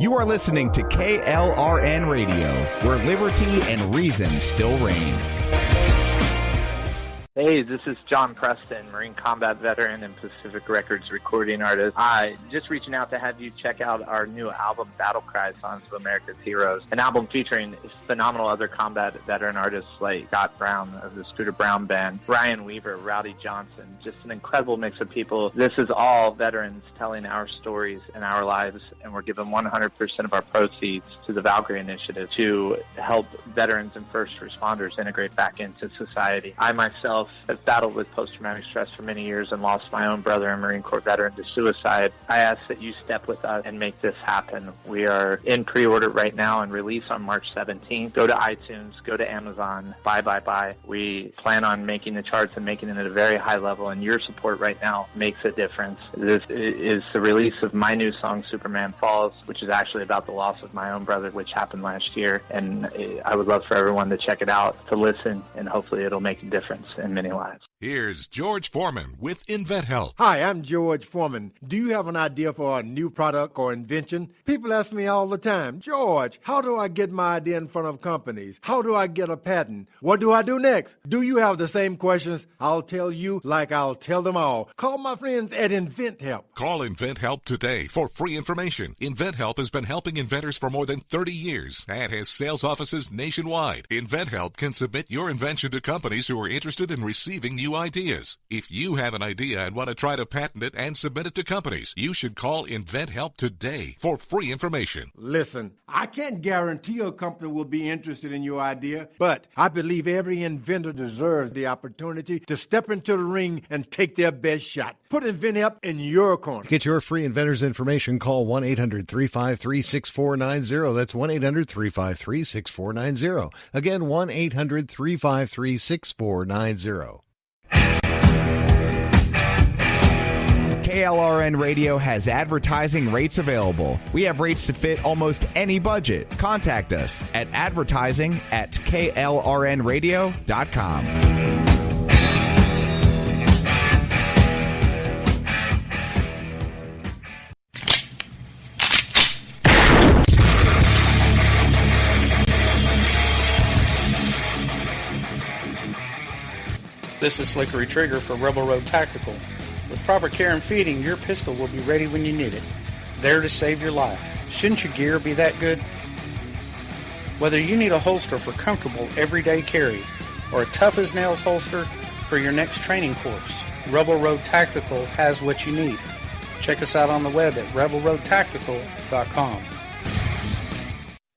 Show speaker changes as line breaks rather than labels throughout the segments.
You are listening to KLRN Radio, where liberty and reason still reign.
Hey, this is John Preston, Marine Combat veteran and Pacific Records recording artist. Just reaching out to have you check out our new album, Battle Cry, Songs of America's Heroes, an album featuring phenomenal other combat veteran artists like Scott Brown of the Scooter Brown Band, Ryan Weaver, Rowdy Johnson, just an incredible mix of people. This is all veterans telling our stories and our lives, and we're giving 100% of our proceeds to the Valkyrie Initiative to help veterans and first responders integrate back into society. I myself have battled with post-traumatic stress for many years and lost my own brother, a Marine Corps veteran, to suicide. I ask that you step with us and make this happen. We are in pre-order right now and release on March 17th. Go to iTunes, go to Amazon, buy. We plan on making the charts and making it at a very high level, and your support right now makes a difference. This is the release of my new song, Superman Falls, which is actually about the loss of my own brother, which happened last year, and I would love for everyone to check it out, to listen, and hopefully it'll make a difference in many lives.
Here's George Foreman with InventHelp.
Hi, I'm George Foreman. Do you have an idea for a new product or invention? People ask me all the time, George, how do I get my idea in front of companies? How do I get a patent? What do I do next? Do you have the same questions? I'll tell you like I'll tell them all. Call my friends at InventHelp.
Call InventHelp today for free information. InventHelp has been helping inventors for more than 30 years and has sales offices nationwide. InventHelp can submit your invention to companies who are interested in receiving new ideas. If you have an idea and want to try to patent it and submit it to companies, you should call InventHelp today for free information.
Listen, I can't guarantee a company will be interested in your idea, but I believe every inventor deserves the opportunity to step into the ring and take their best shot. Put InventHelp in your corner.
To get your free inventor's information, call 1-800-353-6490. That's 1-800-353-6490. Again, 1-800-353-6490.
KLRN Radio has advertising rates available. We have rates to fit almost any budget. Contact us at advertising@klrnradio.com.
This is Slickery Trigger for Rebel Road Tactical. With proper care and feeding, your pistol will be ready when you need it, there to save your life. Shouldn't your gear be that good? Whether you need a holster for comfortable everyday carry or a tough-as-nails holster for your next training course, Rebel Road Tactical has what you need. Check us out on the web at rebelroadtactical.com.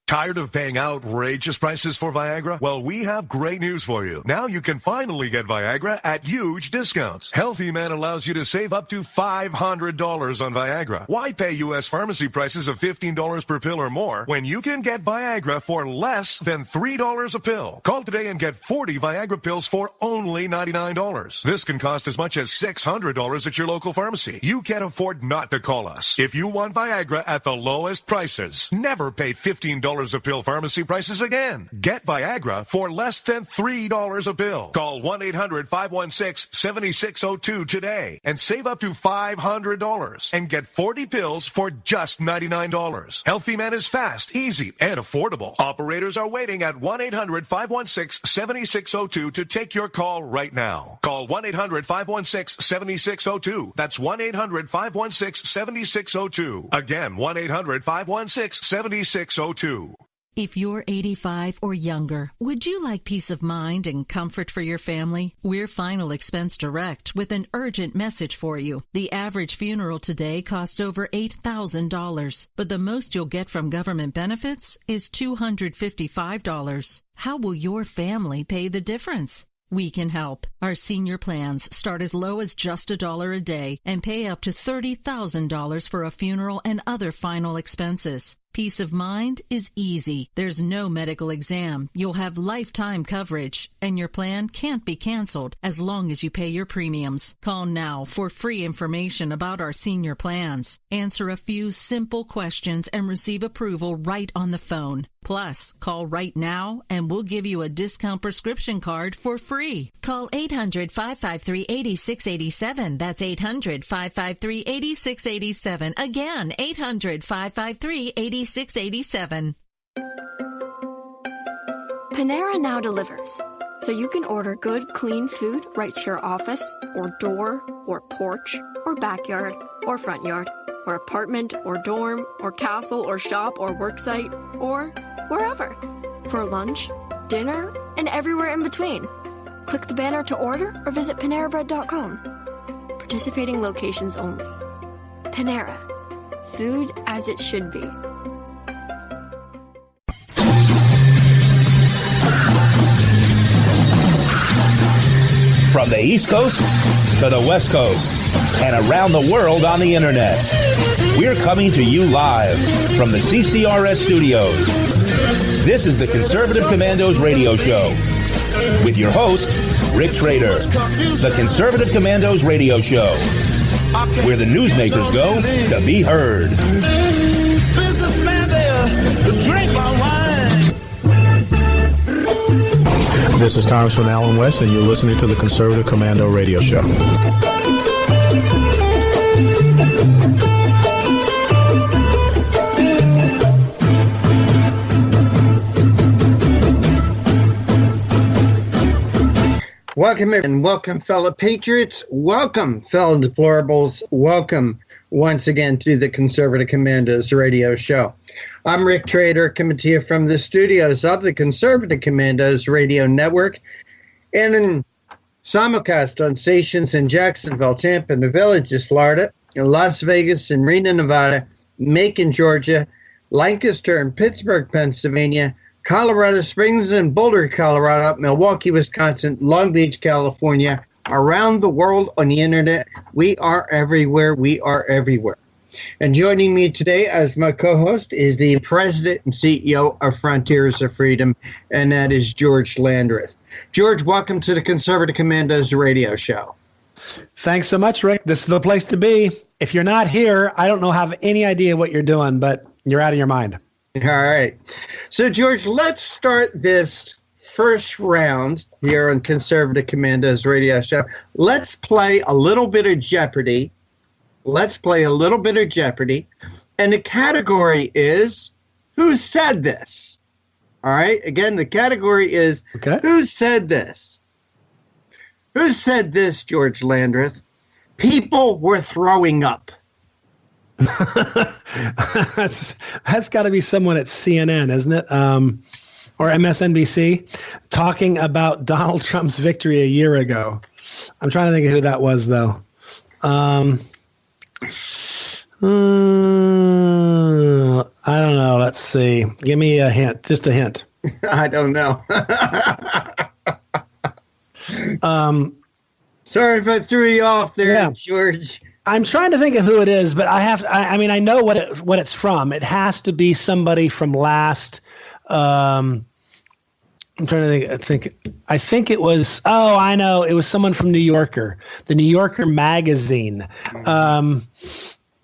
Tired of paying outrageous prices for Viagra? Well, we have great news for you. Now you can finally get Viagra at huge discounts. Healthy Man allows you to save up to $500 on Viagra. Why pay U.S. pharmacy prices of $15 per pill or more when you can get Viagra for less than $3 a pill? Call today and get 40 Viagra pills for only $99. This can cost as much as $600 at your local pharmacy. You can't afford not to call us. If you want Viagra at the lowest prices, never pay $15 a pill pharmacy prices again. Get Viagra for less than $3 a pill. Call 1-800-516-7602 today and save up to $500 and get 40 pills for just $99. Healthy Man is fast, easy, and affordable. Operators are waiting at 1-800-516-7602 to take your call right now. Call 1-800-516-7602. That's 1-800-516-7602. Again, 1-800-516-7602.
If you're 85 or younger, would you like peace of mind and comfort for your family? We're Final Expense Direct with an urgent message for you. The average funeral today costs over $8,000, but the most you'll get from government benefits is $255. How will your family pay the difference? We can help. Our senior plans start as low as just $1 a day and pay up to $30,000 for a funeral and other final expenses. Peace of mind is easy. There's no medical exam. You'll have lifetime coverage, and your plan can't be canceled as long as you pay your premiums. Call now for free information about our senior plans. Answer a few simple questions and receive approval right on the phone. Plus, call right now and we'll give you a discount prescription card for free. Call 800-553-8687. That's 800-553-8687. Again, 800-553-8687. 8687.
Panera now delivers, so you can order good, clean food right to your office, or door, or porch, or backyard, or front yard, or apartment, or dorm, or castle, or shop, or worksite, or wherever. For lunch, dinner, and everywhere in between. Click the banner to order or visit PaneraBread.com. Participating locations only. Panera. Food as it should be.
From the East Coast to the West Coast and around the world on the internet, we're coming to you live from the CCRS studios. This is the Conservative Commandos radio show with your host, Rick Trader. The Conservative Commandos radio show, where the newsmakers go to be heard.
Businessman there, drink my wine.
This is Congressman Alan West, and you're listening to the Conservative Commando radio show.
Welcome, and welcome, fellow patriots. Welcome, fellow deplorables. Welcome once again to the Conservative Commandos radio show. I'm Rick Trader, coming to you from the studios of the Conservative Commandos radio network, and in simulcast on stations in Jacksonville, Tampa, and the Villages, Florida, in Las Vegas, and Reno, Nevada, Macon, Georgia, Lancaster and Pittsburgh, Pennsylvania, Colorado Springs and Boulder, Colorado, Milwaukee, Wisconsin, Long Beach, California, around the world on the internet. We are everywhere. We are everywhere. And joining me today as my co-host is the president and CEO of Frontiers of Freedom, and that is George Landreth. George, welcome to the Conservative Commandos radio show.
Thanks so much, Rick. This is the place to be. If you're not here, I don't have any idea what you're doing, but you're out of your mind.
All right. So, George, let's start this first round here on Conservative Commandos radio show. Let's play a little bit of Jeopardy. And the category is, who said this? All right. Again, the category is, Who said this? Who said this, George Landreth? People were throwing up.
That's got to be someone at CNN, isn't it? Or MSNBC, talking about Donald Trump's victory a year ago. I'm trying to think of who that was, though. I don't know. Let's see. Give me a hint. Just a hint.
I don't know. Sorry if I threw you off there, George.
I'm trying to think of who it is, but I mean, I know what it's from. It has to be somebody from last. I'm trying to think. I think it was. Oh, I know. It was someone from New Yorker, the New Yorker magazine. I'm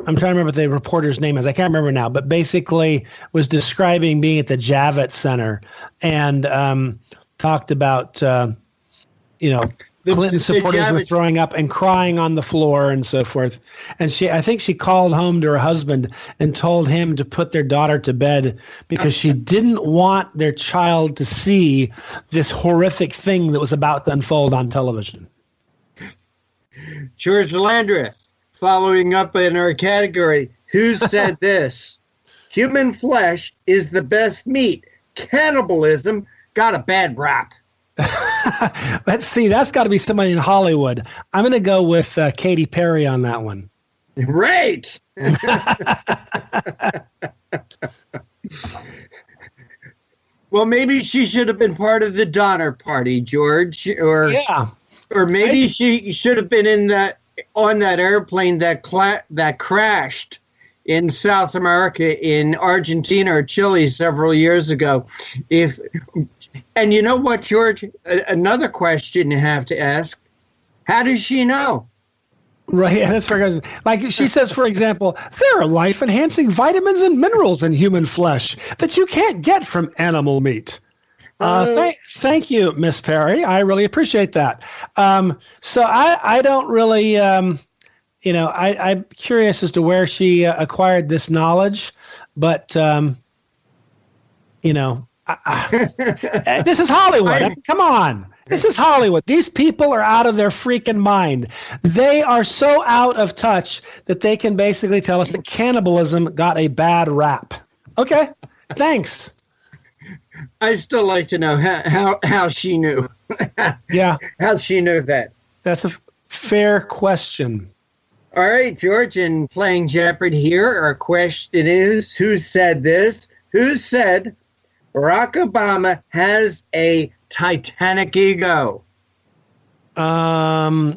trying to remember what the reporter's name is. I can't remember now, but basically was describing being at the Javits Center and talked about Clinton supporters were throwing up and crying on the floor and so forth. And I think she called home to her husband and told him to put their daughter to bed because she didn't want their child to see this horrific thing that was about to unfold on television.
George Landreth, following up in our category, who said this? Human flesh is the best meat. Cannibalism got a bad rap.
Let's see. That's got to be somebody in Hollywood. I'm going to go with Katy Perry on that one.
Right. Well, maybe she should have been part of the Donner Party, George, or maybe she should have been on that airplane that crashed in South America, in Argentina or Chile several years ago. And you know what, George? Another question you have to ask: how does she know?
Right, that's very like she says, for example, there are life-enhancing vitamins and minerals in human flesh that you can't get from animal meat. Thank you, Miss Perry. I really appreciate that. So I don't really, I'm curious as to where she acquired this knowledge. But, this is Hollywood. Come on. This is Hollywood. These people are out of their freaking mind. They are so out of touch that they can basically tell us that cannibalism got a bad rap. Okay, thanks.
I still like to know how she knew.
Yeah.
How she knew that.
That's a fair question.
All right, George, in playing Jeopardy here, our question is, who said this? Who said Barack Obama has a Titanic ego?
I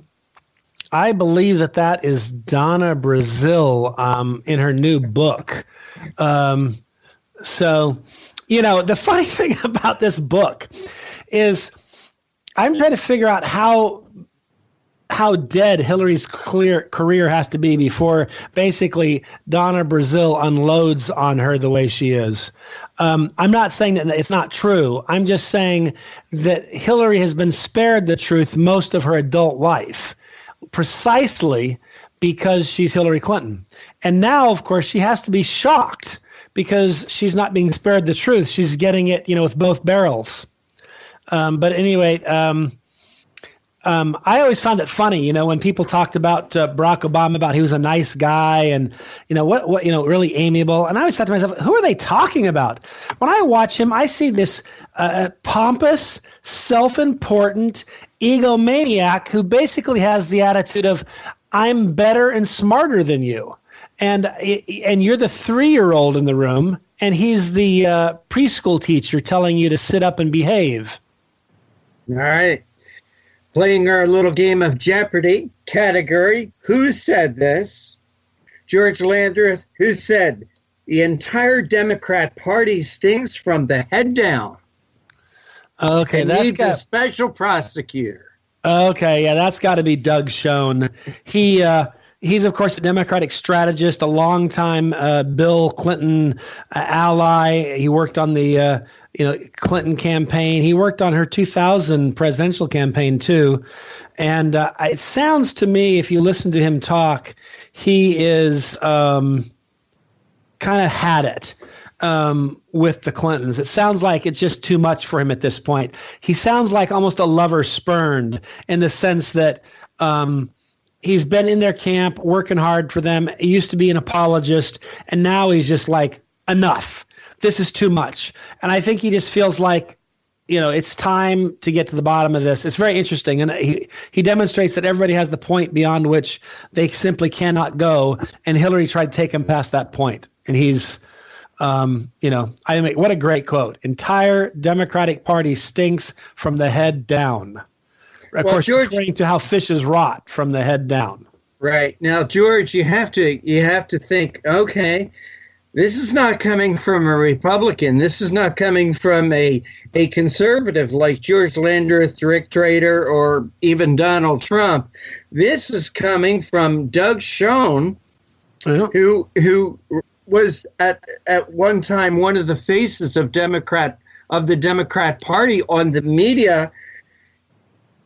believe that is Donna Brazile in her new book. So, the funny thing about this book is I'm trying to figure out how dead Hillary's career has to be before basically Donna Brazile unloads on her the way she is. I'm not saying that it's not true. I'm just saying that Hillary has been spared the truth most of her adult life, precisely because she's Hillary Clinton. And now, of course, she has to be shocked because she's not being spared the truth. She's getting it, with both barrels. But anyway, I always found it funny, when people talked about Barack Obama, about he was a nice guy and, what really amiable. And I always thought to myself, who are they talking about? When I watch him, I see this pompous, self-important egomaniac who basically has the attitude of, I'm better and smarter than you. And you're the 3-year-old in the room, and he's the preschool teacher telling you to sit up and behave.
All right. Playing our little game of Jeopardy category, who said this? George Landreth, who said the entire Democrat Party stinks from the head down.
Okay,
that's needs a special prosecutor.
Okay, yeah, that's got to be Doug Schoen. He's, of course, a Democratic strategist, a longtime Bill Clinton ally. He worked on the Clinton campaign. He worked on her 2000 presidential campaign, too. And it sounds to me, if you listen to him talk, he is kind of had it with the Clintons. It sounds like it's just too much for him at this point. He sounds like almost a lover spurned in the sense that he's been in their camp, working hard for them. He used to be an apologist, and now he's just like, enough. This is too much. And I think he just feels like, it's time to get to the bottom of this. It's very interesting. And he demonstrates that everybody has the point beyond which they simply cannot go. And Hillary tried to take him past that point. And he's, what a great quote. Entire Democratic Party stinks from the head down. Of course, George, referring to how fishes rot from the head down.
Right. Now, George, you have to think, okay, this is not coming from a Republican. This is not coming from a conservative like George Landreth, Rick Trader, or even Donald Trump. This is coming from Doug Schoen, who was at one time one of the faces of the Democrat Party on the media.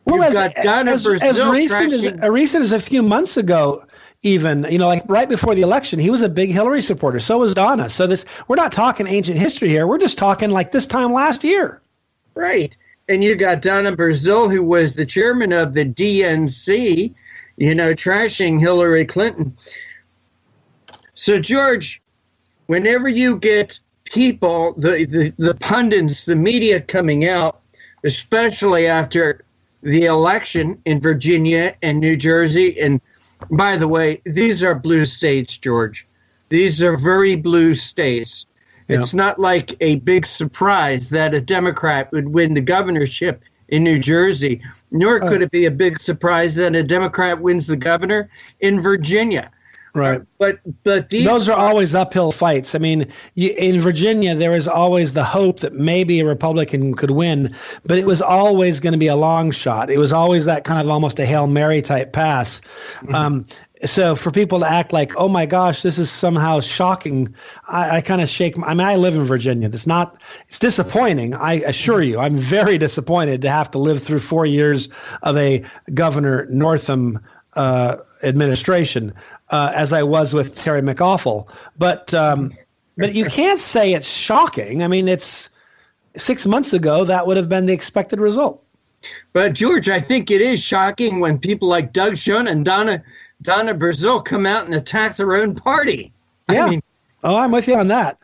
Well, as recent as a few months ago, even, like right before the election, he was a big Hillary supporter. So was Donna. So we're not talking ancient history here. We're just talking like this time last year.
Right. And you got Donna Brazile, who was the chairman of the DNC, trashing Hillary Clinton. So, George, whenever you get people, the pundits, the media coming out, especially after the election in Virginia and New Jersey. And by the way, these are blue states, George. These are very blue states. Yeah. It's not like a big surprise that a Democrat would win the governorship in New Jersey, nor could it be a big surprise that a Democrat wins the governor in Virginia.
Right.
But
those are always uphill fights. I mean, in Virginia, there was always the hope that maybe a Republican could win, but it was always going to be a long shot. It was always that kind of almost a Hail Mary type pass. Mm-hmm. So for people to act like, oh my gosh, this is somehow shocking, I kind of shake. I live in Virginia. It's disappointing. I assure you, I'm very disappointed to have to live through 4 years of a Governor Northam administration, as I was with Terry McAuliffe. But But you can't say it's shocking. I mean, it's 6 months ago, that would have been the expected result.
But George, I think it is shocking when people like Doug Schoen and Donna Brazil come out and attack their own party.
Yeah. I'm with you on that.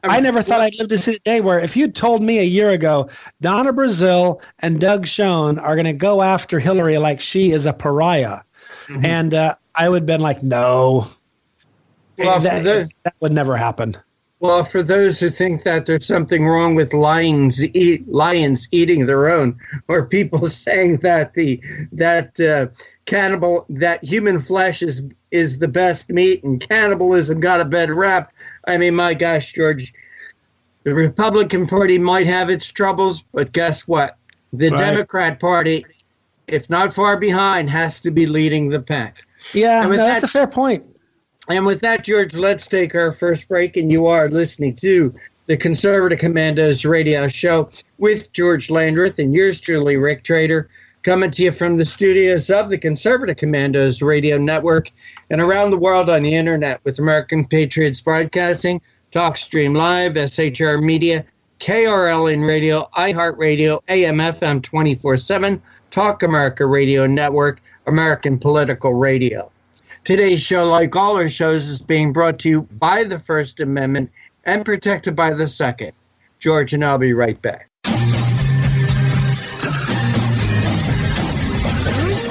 I never thought I'd live to see the day where if you'd told me a year ago, Donna Brazil and Doug Schoen are going to go after Hillary like she is a pariah, and I would have been like, no, that would never happen.
Well, for those who think that there's something wrong with lions eating their own, or people saying that that human flesh is the best meat and cannibalism got a bad rap. I mean, my gosh, George, the Republican Party might have its troubles, but guess what? The Democrat Party, if not far behind, has to be leading the pack.
Yeah, that's a fair point.
And with that, George, let's take our first break. And you are listening to the Conservative Commandos radio show with George Landreth and yours truly, Rick Trader, coming to you from the studios of the Conservative Commandos radio network and around the world on the internet with American Patriots Broadcasting, TalkStream Live, SHR Media, KRL in Radio, iHeartRadio, AM/FM 24/7, Talk America Radio Network, American Political Radio. Today's show, like all our shows, is being brought to you by the First Amendment and protected by the Second. George and I'll be right back.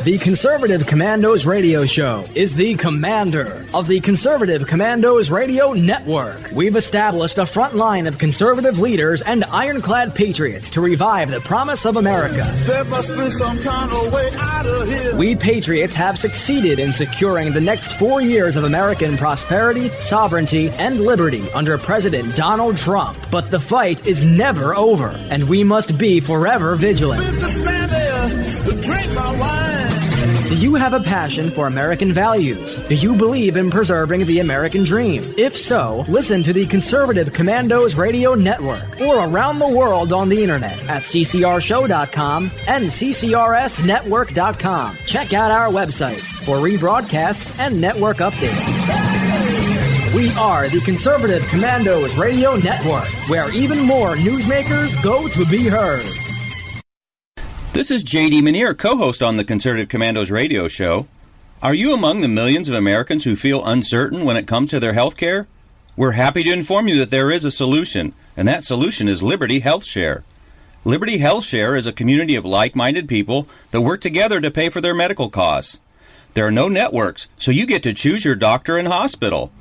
The Conservative Commandos radio show is the commander of the Conservative Commandos radio network. We've established a front line of conservative leaders and ironclad patriots to revive the promise of America.
There must be some kind of way out of here.
We patriots have succeeded in securing the next 4 years of American prosperity, sovereignty, and liberty under President Donald Trump. But the fight is never over, and we must be forever vigilant.
Businessman there, drink my wine.
Do you have a passion for American values? Do you believe in preserving the American dream? If so, listen to the Conservative Commandos Radio Network or around the world on the internet at ccrshow.com and ccrsnetwork.com. Check out our websites for rebroadcasts and network updates. We are the Conservative Commandos Radio Network, where even more newsmakers go to be heard.
This is J.D. Manier, co-host on the Conservative Commandos radio show. Are you among the millions of Americans who feel uncertain when it comes to their health care? We're happy to inform you that there is a solution, and that solution is Liberty Health Share. Liberty Health Share is a community of like-minded people that work together to pay for their medical costs. There are no networks, so you get to choose your doctor and hospital.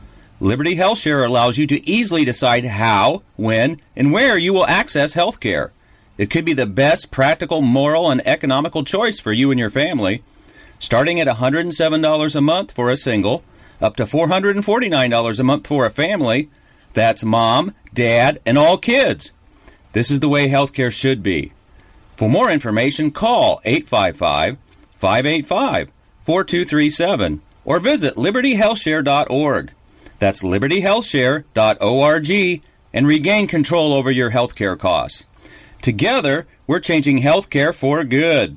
Liberty Health Share allows you to easily decide how, when, and where you will access health care. It could be the best practical, moral, and economical choice for you and your family, starting at $107 a month for a single, up to $449 a month for a family. That's mom, dad, and all kids. This is the way healthcare should be. For more information, call 855-585-4237 or visit libertyhealthshare.org. That's libertyhealthshare.org and regain control over your healthcare costs. Together, we're changing healthcare for good.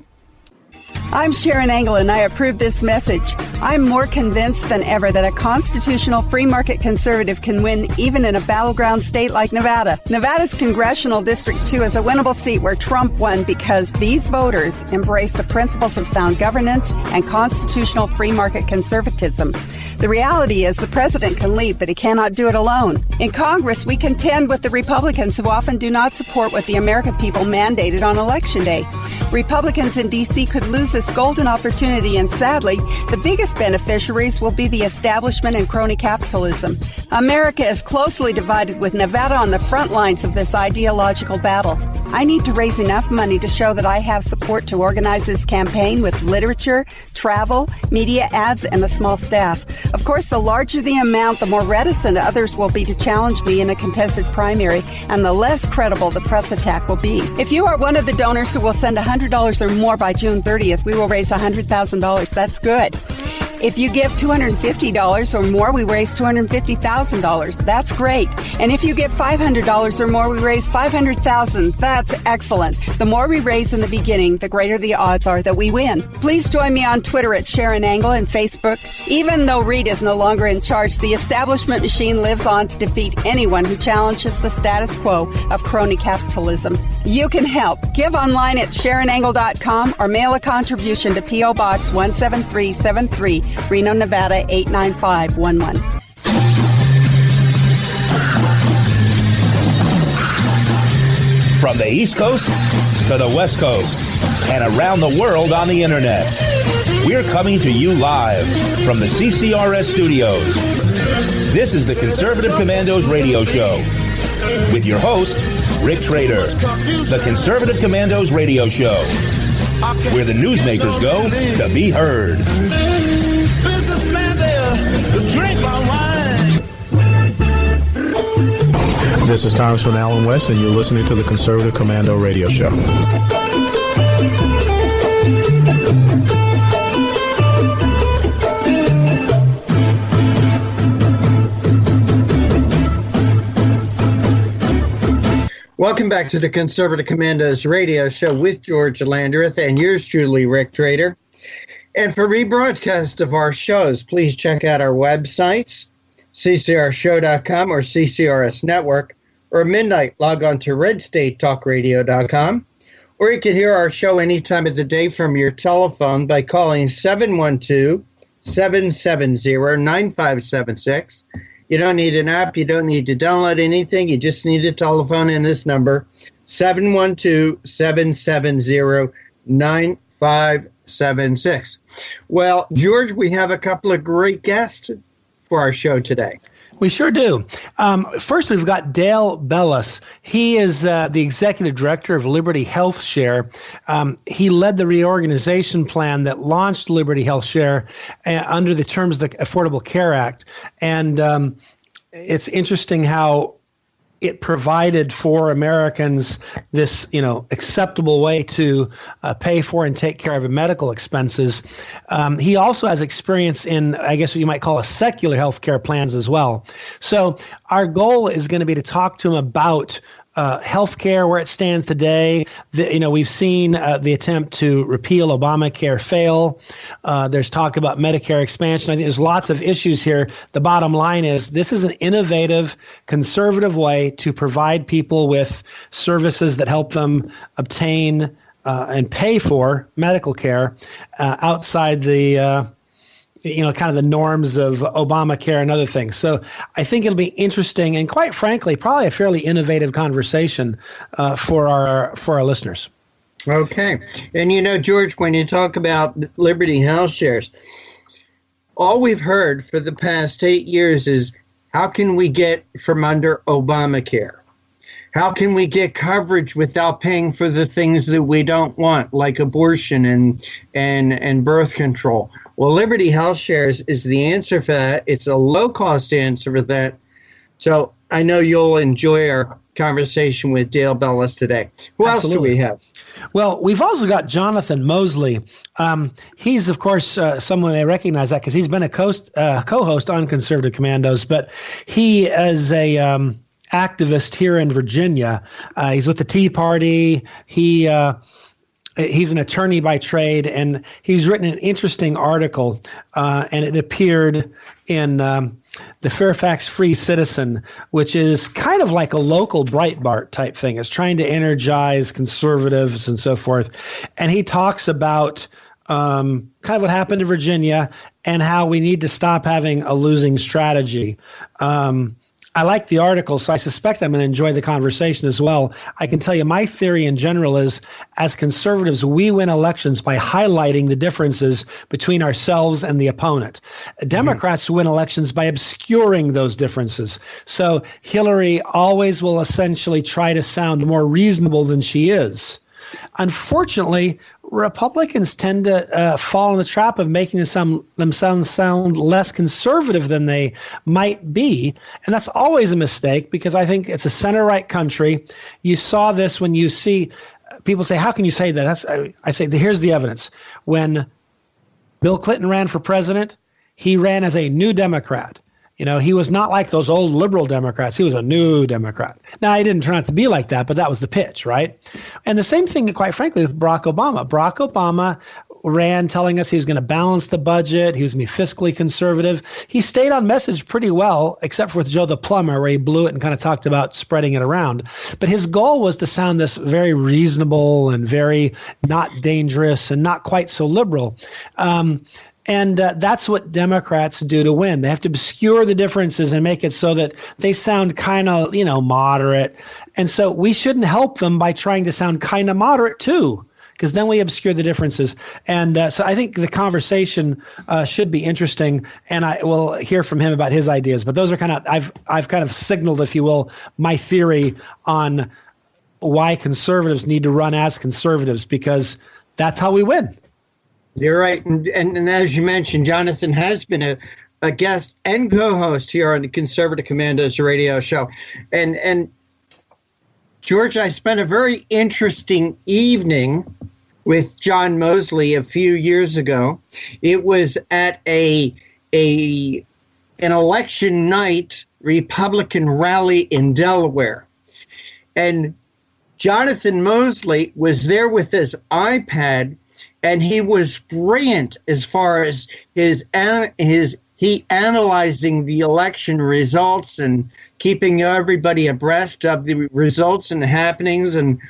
I'm Sharon Engel, and I approve this message. I'm more convinced than ever that a constitutional free market conservative can win even in a battleground state like Nevada. Nevada's Congressional District 2 is a winnable seat where Trump won because these voters embrace the principles of sound governance and constitutional free market conservatism. The reality is the president can lead, but he cannot do it alone. In Congress, we contend with the Republicans who often do not support what the American people mandated on Election Day. Republicans in D.C. could lose this golden opportunity, and sadly, the biggest beneficiaries will be the establishment and crony capitalism. America is closely divided, with Nevada on the front lines of this ideological battle. I need to raise enough money to show that I have support to organize this campaign with literature, travel, media ads, and a small staff. Of course, the larger the amount, the more reticent others will be to challenge me in a contested primary, and the less credible the press attack will be. If you are one of the donors who will send $100 or more by June 30th, we will raise $100,000. That's good. If you give $250 or more, we raise $250,000. That's great. And if you give $500 or more, we raise $500,000. That's excellent. The more we raise in the beginning, the greater the odds are that we win. Please join me on Twitter at Sharon Angle and Facebook. Even though Reed is no longer in charge, the establishment machine lives on to defeat anyone who challenges the status quo of crony capitalism. You can help. Give online at SharonAngle.com or mail a contribution to P.O. Box 17373, Reno, Nevada 89511.
From the East Coast to the West Coast and around the world on the internet, we're coming to you live from the CCRS studios. This is the Conservative Commandos radio show with your host, Rick Trader. The Conservative Commandos radio show, where the newsmakers go to be heard.
Businessman there, drink my wine.
This is Congressman Alan West, and you're listening to the Conservative Commando radio show.
Welcome back to the Conservative Commandos radio show with George Landreth and yours truly, Rick Trader. And for rebroadcast of our shows, please check out our websites, ccrshow.com or CCRS Network, or midnight, log on to redstatetalkradio.com, or you can hear our show any time of the day from your telephone by calling 712-770-9576. You don't need an app. You don't need to download anything. You just need a telephone in this number, 712-770-9576. Well, George, we have a couple of great guests for our show today.
We sure do. First, we've got Dale Bellis. He is the executive director of Liberty Health Share. He led the reorganization plan that launched Liberty Health Share under the terms of the Affordable Care Act. And it's interesting how it provided for Americans this, acceptable way to pay for and take care of medical expenses. He also has experience in, I guess what you might call a secular healthcare plans as well. So our goal is going to be to talk to him about healthcare, where it stands today. We've seen the attempt to repeal Obamacare fail. There's talk about Medicare expansion. I think there's lots of issues here. The bottom line is this is an innovative, conservative way to provide people with services that help them obtain and pay for medical care outside the kind of the norms of Obamacare and other things. So I think it'll be interesting and, quite frankly, probably a fairly innovative conversation for our listeners.
Okay. And, George, when you talk about Liberty Health Shares, all we've heard for the past 8 years is how can we get from under Obamacare? How can we get coverage without paying for the things that we don't want, like abortion and birth control? Well, Liberty Health Shares is the answer for that. It's a low-cost answer for that. So I know you'll enjoy our conversation with Dale Bellis today. Who
Absolutely.
else do we have?
Well, we've also got Jonathan Mosley. He's, of course, someone I recognize that because he's been a co-host on Conservative Commandos, but he is a activist here in Virginia. He's with the Tea Party. He's an attorney by trade, and he's written an interesting article, and it appeared in the Fairfax Free Citizen, which is kind of like a local Breitbart type thing. It's trying to energize conservatives and so forth. And he talks about kind of what happened in Virginia and how we need to stop having a losing strategy. I like the article, so I suspect I'm going to enjoy the conversation as well. I can tell you my theory in general is, as conservatives, we win elections by highlighting the differences between ourselves and the opponent. Democrats win elections by obscuring those differences. So Hillary always will essentially try to sound more reasonable than she is. Unfortunately, Republicans tend to fall in the trap of making themselves sound less conservative than they might be. And that's always a mistake because I think it's a center-right country. You saw this when you see people say, how can you say that? I say, here's the evidence. When Bill Clinton ran for president, he ran as a new Democrat. He was not like those old liberal Democrats. He was a new Democrat. Now, he didn't turn out to be like that, but that was the pitch, right? And the same thing, quite frankly, with Barack Obama. Barack Obama ran telling us he was going to balance the budget. He was going to be fiscally conservative. He stayed on message pretty well, except for with Joe the Plumber, where he blew it and kind of talked about spreading it around. But his goal was to sound this very reasonable and very not dangerous and not quite so liberal. And that's what Democrats do to win. They have to obscure the differences and make it so that they sound kind of, moderate. And so we shouldn't help them by trying to sound kind of moderate too, because then we obscure the differences. And so I think the conversation should be interesting, and I will hear from him about his ideas. But those are I've kind of signaled, if you will, my theory on why conservatives need to run as conservatives, because that's how we win.
You're right. And as you mentioned, Jonathan has been a guest and co-host here on the Conservative Commandos radio show. And George, I spent a very interesting evening with John Mosley a few years ago. It was at an election night Republican rally in Delaware. And Jonathan Mosley was there with his iPad, and he was brilliant as far as he analyzing the election results and keeping everybody abreast of the results and the happenings. And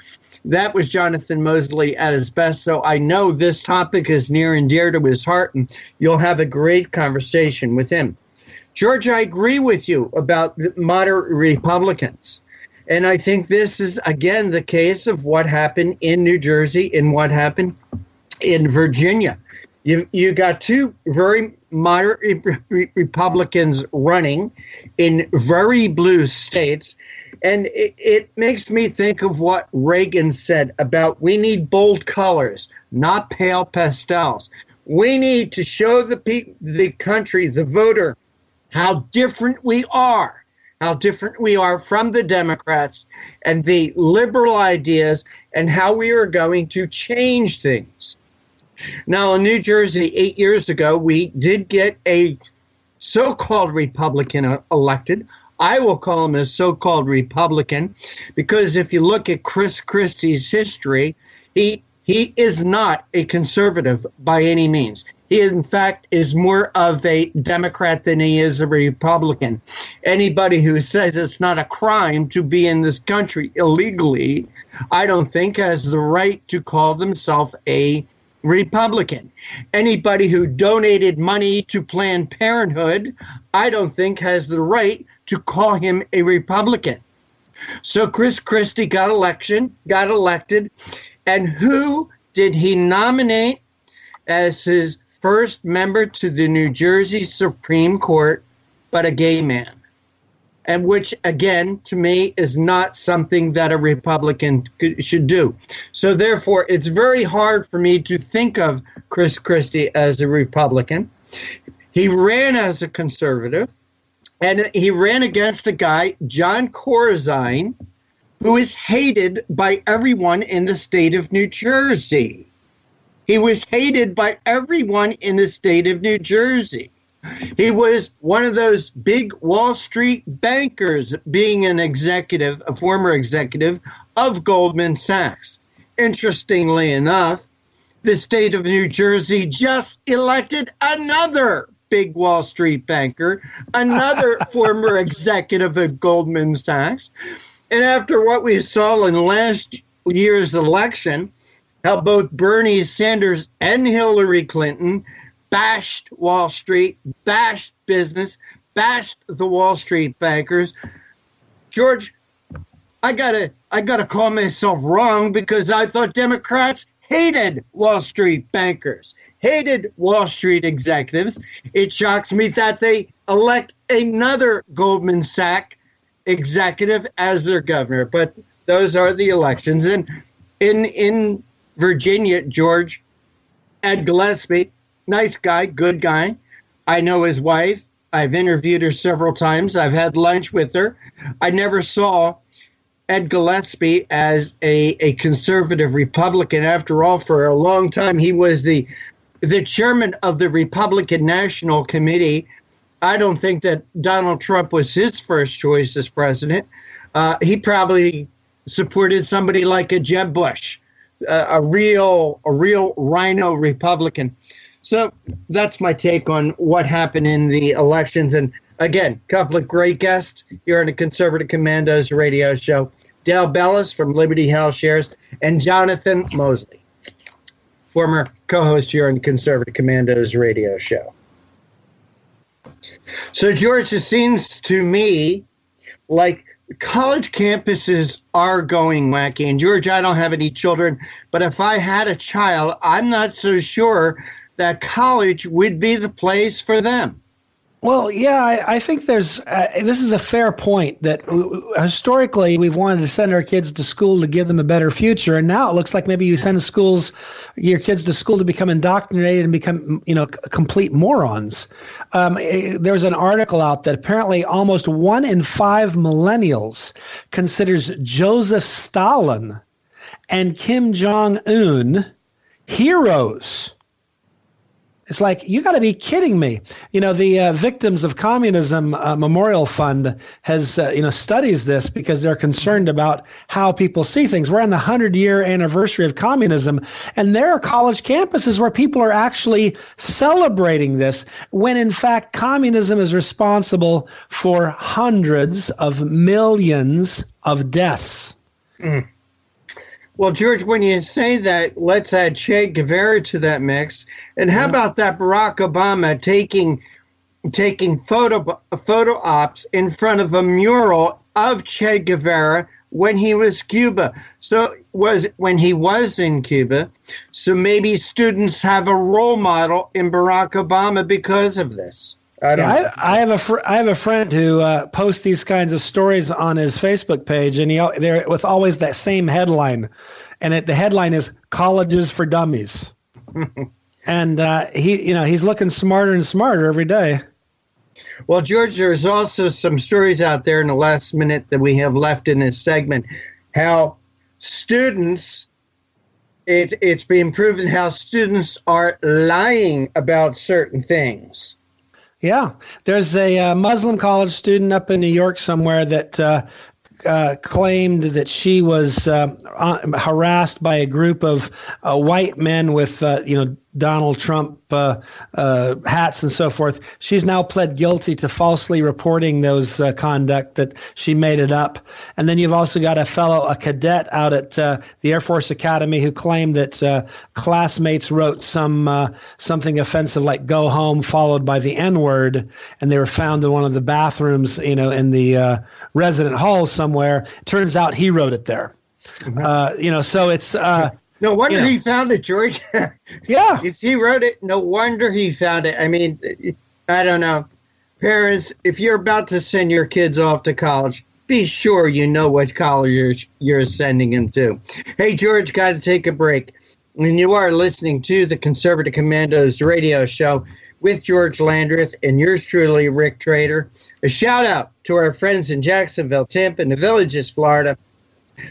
that was Jonathan Mosley at his best. So I know this topic is near and dear to his heart, and you'll have a great conversation with him. George, I agree with you about the moderate Republicans. And I think this is, again, the case of what happened in New Jersey and what happened in Virginia. You got two very moderate Republicans running in very blue states. And it makes me think of what Reagan said about we need bold colors, not pale pastels. We need to show the country, the voter, how different we are from the Democrats and the liberal ideas, and how we are going to change things. Now, in New Jersey, 8 years ago, we did get a so-called Republican elected. I will call him a so-called Republican because if you look at Chris Christie's history, he is not a conservative by any means. He, in fact, is more of a Democrat than he is a Republican. Anybody who says it's not a crime to be in this country illegally, I don't think has the right to call themselves a Republican. Anybody who donated money to Planned Parenthood, I don't think has the right to call him a Republican. So Chris Christie got elected, and who did he nominate as his first member to the New Jersey Supreme Court but a gay man? And which, again, to me, is not something that a Republican should do. So, therefore, it's very hard for me to think of Chris Christie as a Republican. He ran as a conservative, and he ran against a guy, John Corzine, who is hated by everyone in the state of New Jersey. He was hated by everyone in the state of New Jersey. He was one of those big Wall Street bankers, being a former executive of Goldman Sachs. Interestingly enough, the state of New Jersey just elected another big Wall Street banker, another former executive of Goldman Sachs. And after what we saw in last year's election, how both Bernie Sanders and Hillary Clinton bashed Wall Street, bashed business, bashed the Wall Street bankers. George, I gotta call myself wrong because I thought Democrats hated Wall Street bankers, hated Wall Street executives. It shocks me that they elect another Goldman Sachs executive as their governor. But those are the elections. And in Virginia, George, Ed Gillespie, nice guy, good guy. I know his wife. I've interviewed her several times. I've had lunch with her. I never saw Ed Gillespie as a conservative Republican. After all, for a long time, he was the the chairman of the Republican National Committee. I don't think that Donald Trump was his first choice as president. He probably supported somebody like a Jeb Bush, a real rhino Republican. So that's my take on what happened in the elections. And again, a couple of great guests here on the Conservative Commandos radio show. Dale Bellis from Liberty Health Shares and Jonathan Mosley, former co-host here on the Conservative Commandos radio show. So, George, it seems to me like college campuses are going wacky. And, George, I don't have any children, but if I had a child, I'm not so sure that college would be the place for them.
Well, yeah, I think this is a fair point that historically we've wanted to send our kids to school to give them a better future. And now it looks like maybe you send your kids to school to become indoctrinated and become, complete morons. There's an article out that apparently almost 1 in 5 millennials considers Joseph Stalin and Kim Jong-un heroes. It's like, you got to be kidding me. The Victims of Communism Memorial Fund has, studies this because they're concerned about how people see things. We're on the 100-year anniversary of communism, and there are college campuses where people are actually celebrating this, when in fact communism is responsible for hundreds of millions of deaths.
Mm. Well, George, when you say that, let's add Che Guevara to that mix. And how about that Barack Obama taking photo ops in front of a mural of Che Guevara when he was when he was in Cuba? So maybe students have a role model in Barack Obama because of this.
I have a friend who posts these kinds of stories on his Facebook page, and they're with always that same headline, and the headline is "Colleges for Dummies," and he's looking smarter and smarter every day.
Well, George, there's also some stories out there in the last minute that we have left in this segment, how students. It's being proven how students are lying about certain things.
Yeah, there's a Muslim college student up in New York somewhere that claimed that she was harassed by a group of white men with, Donald Trump hats and so forth. She's now pled guilty to falsely reporting those conduct, that she made it up. And then you've also got a cadet out at the Air Force Academy who claimed that classmates wrote something offensive like "go home" followed by the N-word, and they were found in one of the bathrooms, in the resident hall somewhere. Turns out he wrote it there. So it's
no wonder he found it, George.
Yeah.
If he wrote it, no wonder he found it. I mean, I don't know. Parents, if you're about to send your kids off to college, be sure you know what college you're sending them to. Hey, George, got to take a break. And you are listening to the Conservative Commandos radio show with George Landreth and yours truly, Rick Trader. A shout out to our friends in Jacksonville, Tampa, and the Villages, Florida,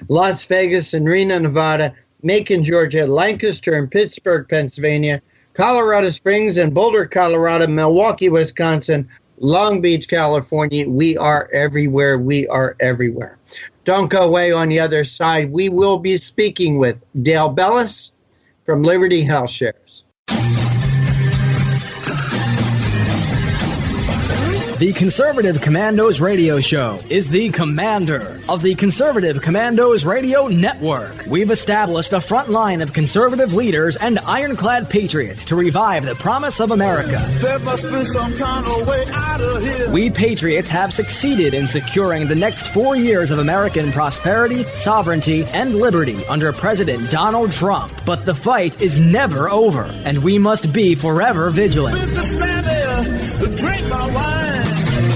Las Vegas and Reno, Nevada, Macon, Georgia, Lancaster and Pittsburgh, Pennsylvania, Colorado Springs and Boulder, Colorado, Milwaukee, Wisconsin, Long Beach, California. We are everywhere. We are everywhere. Don't go away. On the other side, we will be speaking with Dale Bellis from Liberty Health Shares.
The Conservative Commandos radio show is the commander of the Conservative Commandos radio network. We've established a front line of conservative leaders and ironclad patriots to revive the promise of America.
There must be some kind of way out of here.
We patriots have succeeded in securing the next 4 years of American prosperity, sovereignty, and liberty under President Donald Trump. But the fight is never over, and we must be forever vigilant.
Businessman there, drink my wine.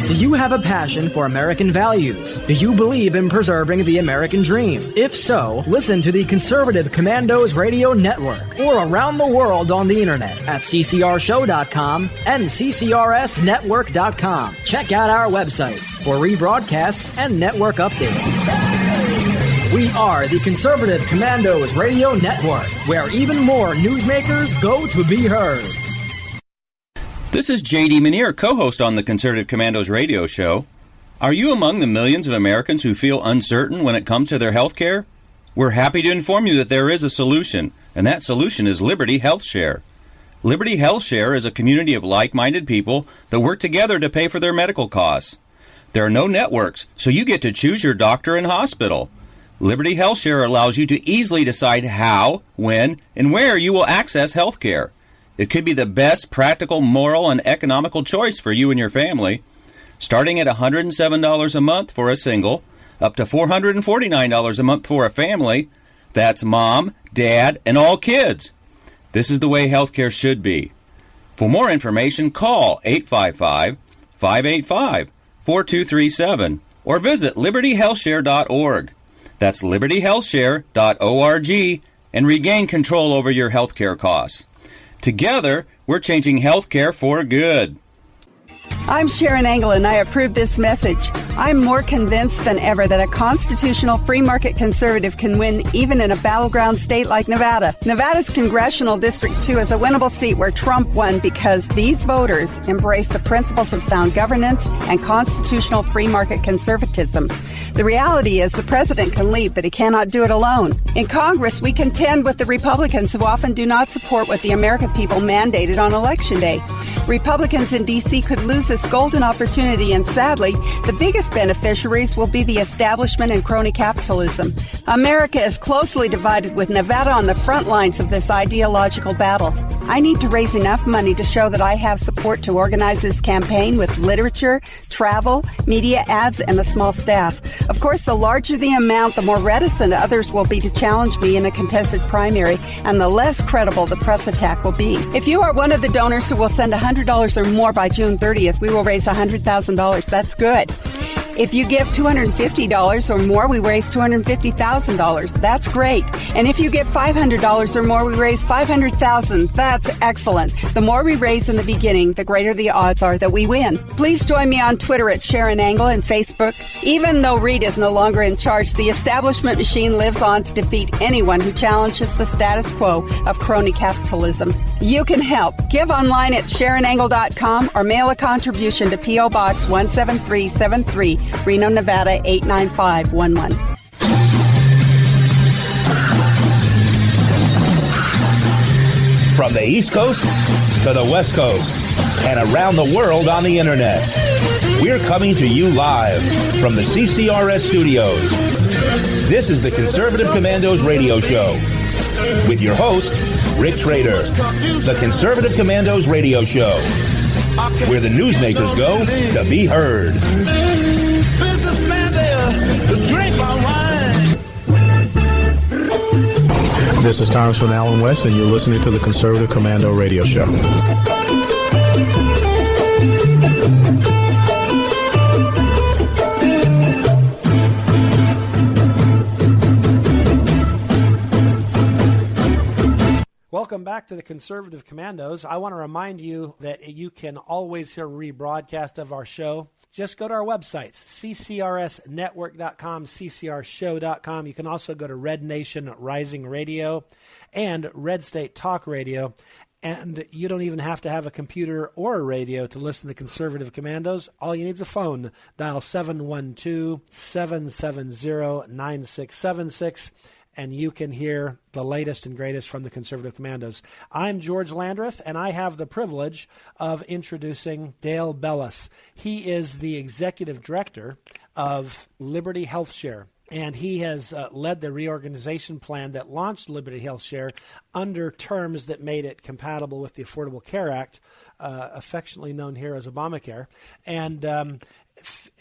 Do you have a passion for American values? Do you believe in preserving the American dream? If so, listen to the Conservative Commandos Radio Network or around the world on the internet at ccrshow.com and ccrsnetwork.com. Check out our websites for rebroadcasts and network updates. We are the Conservative Commandos Radio Network, where even more newsmakers go to be heard.
This is J.D. Manier, co-host on the Conservative Commandos radio show. Are you among the millions of Americans who feel uncertain when it comes to their health care? We're happy to inform you that there is a solution, and that solution is Liberty Health Share. Liberty Health Share is a community of like-minded people that work together to pay for their medical costs. There are no networks, so you get to choose your doctor and hospital. Liberty Health Share allows you to easily decide how, when, and where you will access health care. It could be the best practical, moral, and economical choice for you and your family. Starting at $107 a month for a single, up to $449 a month for a family. That's mom, dad, and all kids. This is the way healthcare should be. For more information, call 855-585-4237 or visit libertyhealthshare.org. That's libertyhealthshare.org and regain control over your healthcare costs. Together, we're changing healthcare for good.
I'm Sharon Engel, and I approve this message. I'm more convinced than ever that a constitutional free market conservative can win even in a battleground state like Nevada. Nevada's Congressional District 2 is a winnable seat where Trump won because these voters embrace the principles of sound governance and constitutional free market conservatism. The reality is the president can lead, but he cannot do it alone. In Congress, we contend with the Republicans who often do not support what the American people mandated on Election Day. Republicans in D.C. could lose this golden opportunity, and sadly, the biggest beneficiaries will be the establishment and crony capitalism. America is closely divided, with Nevada on the front lines of this ideological battle. I need to raise enough money to show that I have support to organize this campaign with literature, travel, media ads, and a small staff. Of course, the larger the amount, the more reticent others will be to challenge me in a contested primary, and the less credible the press attack will be. If you are one of the donors who will send $100 or more by June 30th, we will raise $100,000. That's good. If you give $250 or more, we raise $250,000. That's great. And if you give $500 or more, we raise $500,000. That's excellent. The more we raise in the beginning, the greater the odds are that we win. Please join me on Twitter at Sharon Engel and Facebook. Even though Reed is no longer in charge, the establishment machine lives on to defeat anyone who challenges the status quo of crony capitalism. You can help. Give online at SharonEngel.com or mail a contribution to P.O. Box 17373, Reno, Nevada 89511.
From the East Coast to the West Coast and around the world on the internet, we're coming to you live from the CCRS studios. This is the Conservative Commandos radio show with your host, Rick Trader. The Conservative Commandos radio show, where the newsmakers go to be heard.
Businessman there, drink my wine.
This is Congressman Alan West, and you're listening to the Conservative Commando Radio Show.
Welcome back to the Conservative Commandos. I want to remind you that you can always hear a rebroadcast of our show. Just go to our websites, ccrsnetwork.com, ccrshow.com. You can also go to Red Nation Rising Radio and Red State Talk Radio. And you don't even have to have a computer or a radio to listen to Conservative Commandos. All you need is a phone. Dial 712-770-9676. And you can hear the latest and greatest from the Conservative Commandos. I'm George Landreth, and I have the privilege of introducing Dale Bellis. He is the executive director of Liberty Health Share, and he has led the reorganization plan that launched Liberty Health Share under terms that made it compatible with the Affordable Care Act, affectionately known here as Obamacare, and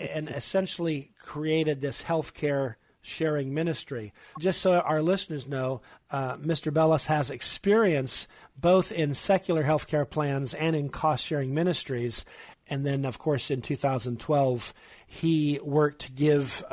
essentially created this health care sharing ministry. Just so our listeners know, Mr. Bellis has experience both in secular healthcare plans and in cost-sharing ministries. And then, of course, in 2012, he worked to give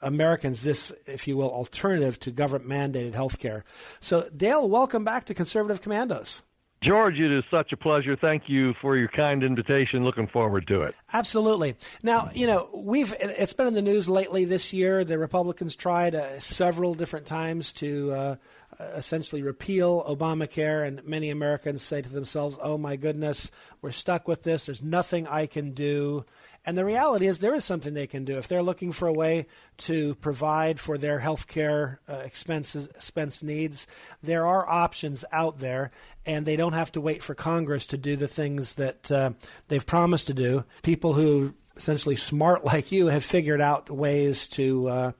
Americans this, if you will, alternative to government-mandated healthcare. So, Dale, welcome back to Conservative Commandos.
George, it is such a pleasure. Thank you for your kind invitation. Looking forward to it.
Absolutely. Now, it's been in the news lately this year. The Republicans tried several different times to essentially repeal Obamacare, and many Americans say to themselves, oh my goodness, we're stuck with this. There's nothing I can do. And the reality is there is something they can do. If they're looking for a way to provide for their health care expense needs, there are options out there, and they don't have to wait for Congress to do the things that they've promised to do. People who essentially smart like you have figured out ways to